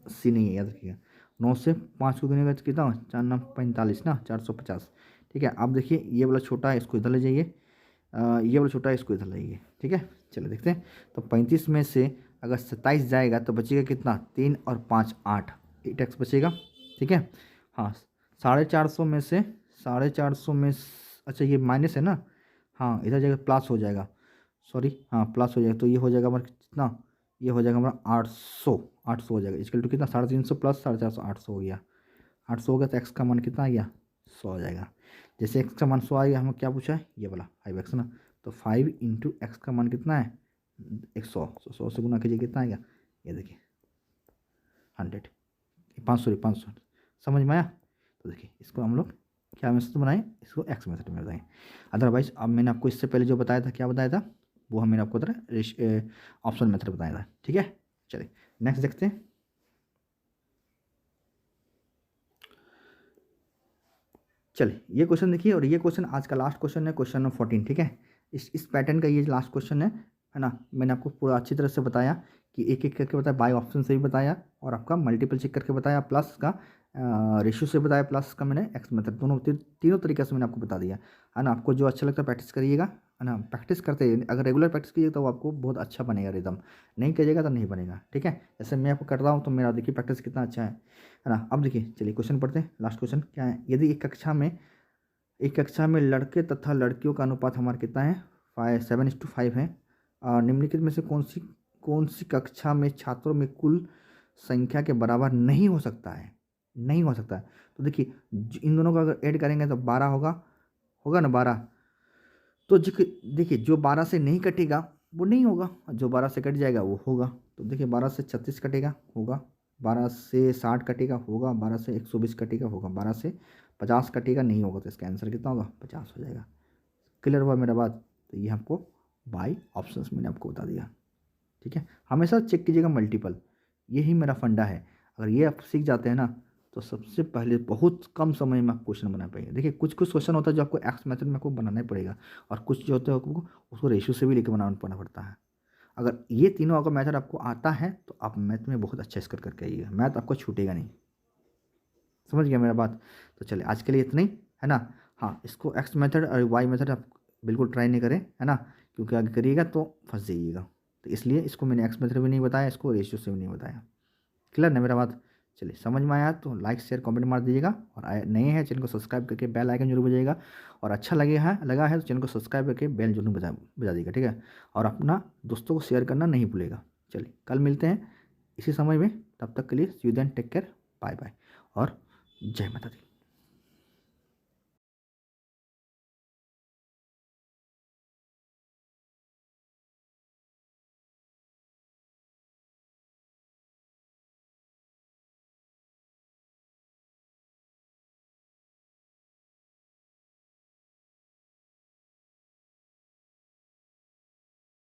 80 नहीं है, याद रखिएगा। 9 से 5 को गुनेगा तो कितना, 4×9 = 45 ना, 450। ठीक है, अब देखिए ये वाला छोटा है इसको इधर ले जाइए, ये वाला छोटा है इसको इधर लाइए, ठीक है। चलो देखते हैं, तो 35 में से अगर 27 जाएगा तो बचेगा कितना, 3 और 5 8, 8x बचेगा, ठीक है। हाँ 450 में से 450 में अच्छा ये माइनस है ना, हाँ इधर जगह प्लस हो जाएगा, सॉरी हाँ प्लस हो जाएगा, तो ये हो जाएगा हमारा कितना, ये हो जाएगा हमारा 800, 800 हो जाएगा। इसके टू कितना, 350 प्लस 450, 800 हो गया। 800 हो गया तो एक्स का मान कितना आ गया, 100 हो जाएगा। जैसे एक्स का मान 100 आ गया, हमें क्या पूछा है, ये वाला 5x ना, तो 5 × एक्स का मान कितना है, 100, 100 से गुना कीजिए कितना आ गया, ये देखिए 100, 500 समझ में आया। तो देखिए इसको हम लोग क्या मेथड बनाएं, इसको एक्स मेथड में बताएं। अदरवाइज अब मैंने आपको इससे पहले जो बताया था, क्या बताया था, वो हम मैंने आपको ऑप्शन मेथड बताया था, ठीक है। चलिए नेक्स्ट देखते हैं। चलिए ये क्वेश्चन देखिए, और ये क्वेश्चन आज का लास्ट क्वेश्चन है, क्वेश्चन नंबर 14, ठीक है। इस पैटर्न का ये लास्ट क्वेश्चन है ना। मैंने आपको पूरा अच्छी तरह से बताया कि एक एक करके बताया, बाय ऑप्शन से भी बताया और आपका मल्टीपल चेक करके बताया, प्लस का रेशियो से बताया, प्लस का मैंने एक्स मेथड, दोनों तीनों तरीके से मैंने आपको बता दिया, है ना। आपको जो अच्छा लगता है प्रैक्टिस करिएगा, है ना। प्रैक्टिस करते हैं, अगर रेगुलर प्रैक्टिस कीजिएगा तो आपको बहुत अच्छा बनेगा रिदम, नहीं करिएगा तो नहीं बनेगा, ठीक है। जैसे मैं आपको कर रहा हूँ तो मेरा देखिए प्रैक्टिस कितना अच्छा है ना। अब देखिए चलिए क्वेश्चन पढ़ते हैं, लास्ट क्वेश्चन क्या है। यदि एक कक्षा में लड़के तथा लड़कियों का अनुपात हमारा कितना है, 7:5 है। निम्नलिखित में से कौन सी कक्षा में छात्रों में कुल संख्या के बराबर नहीं हो सकता है, नहीं हो सकता है। तो देखिए इन दोनों को अगर ऐड करेंगे तो 12 होगा ना, 12। तो देखिए जो 12 से नहीं कटेगा वो नहीं होगा, जो 12 से कट जाएगा वो होगा। तो देखिए 12 से 36 कटेगा, होगा। 12 से 60 कटेगा, होगा। 12 से 120 कटेगा, होगा। 12 से 50 कटेगा, नहीं होगा। तो इसका आंसर कितना होगा, 50 हो जाएगा। क्लियर हुआ मेरा बात। तो ये आपको बाई ऑप्शंस मैंने आपको बता दिया, ठीक है। हमेशा चेक कीजिएगा मल्टीपल, यही मेरा फंडा है। अगर ये आप सीख जाते हैं ना तो सबसे पहले बहुत कम समय में आप क्वेश्चन बना पाएंगे। देखिए कुछ क्वेश्चन होता है जो आपको एक्स मेथड में आपको बनाना ही पड़ेगा, और कुछ जो होते हैं आपको उसको रेशियो से भी लेकर बनाना पड़ता है। अगर ये तीनों अगर मेथड आपको आता है तो आप मैथ में बहुत अच्छा स्कोर करके आइएगा, मैथ आपको छूटेगा नहीं। समझ गया मेरा बात। तो चलिए आज के लिए इतना ही, है ना। हाँ इसको एक्स मेथड और वाई मेथड आप बिल्कुल ट्राई नहीं करें, है ना, क्योंकि अगर करिएगा तो फंस जाइएगा। तो इसलिए इसको मैंने एक्स मेथड भी नहीं बताया, इसको रेशियो से भी नहीं बताया। क्लियर ना मेरा बात। चलिए समझ में आया तो लाइक शेयर कमेंट मार दीजिएगा, और नए हैं चैनल को सब्सक्राइब करके बेल आइकन जरूर बजाइएगा, और अच्छा लगा है तो चैनल को सब्सक्राइब करके बेल जरूर बजा दीजिएगा, ठीक है। और अपना दोस्तों को शेयर करना नहीं भूलेगा। चलिए कल मिलते हैं इसी समय में, तब तक के लिए see you then, take care, bye bye और जय माता दी।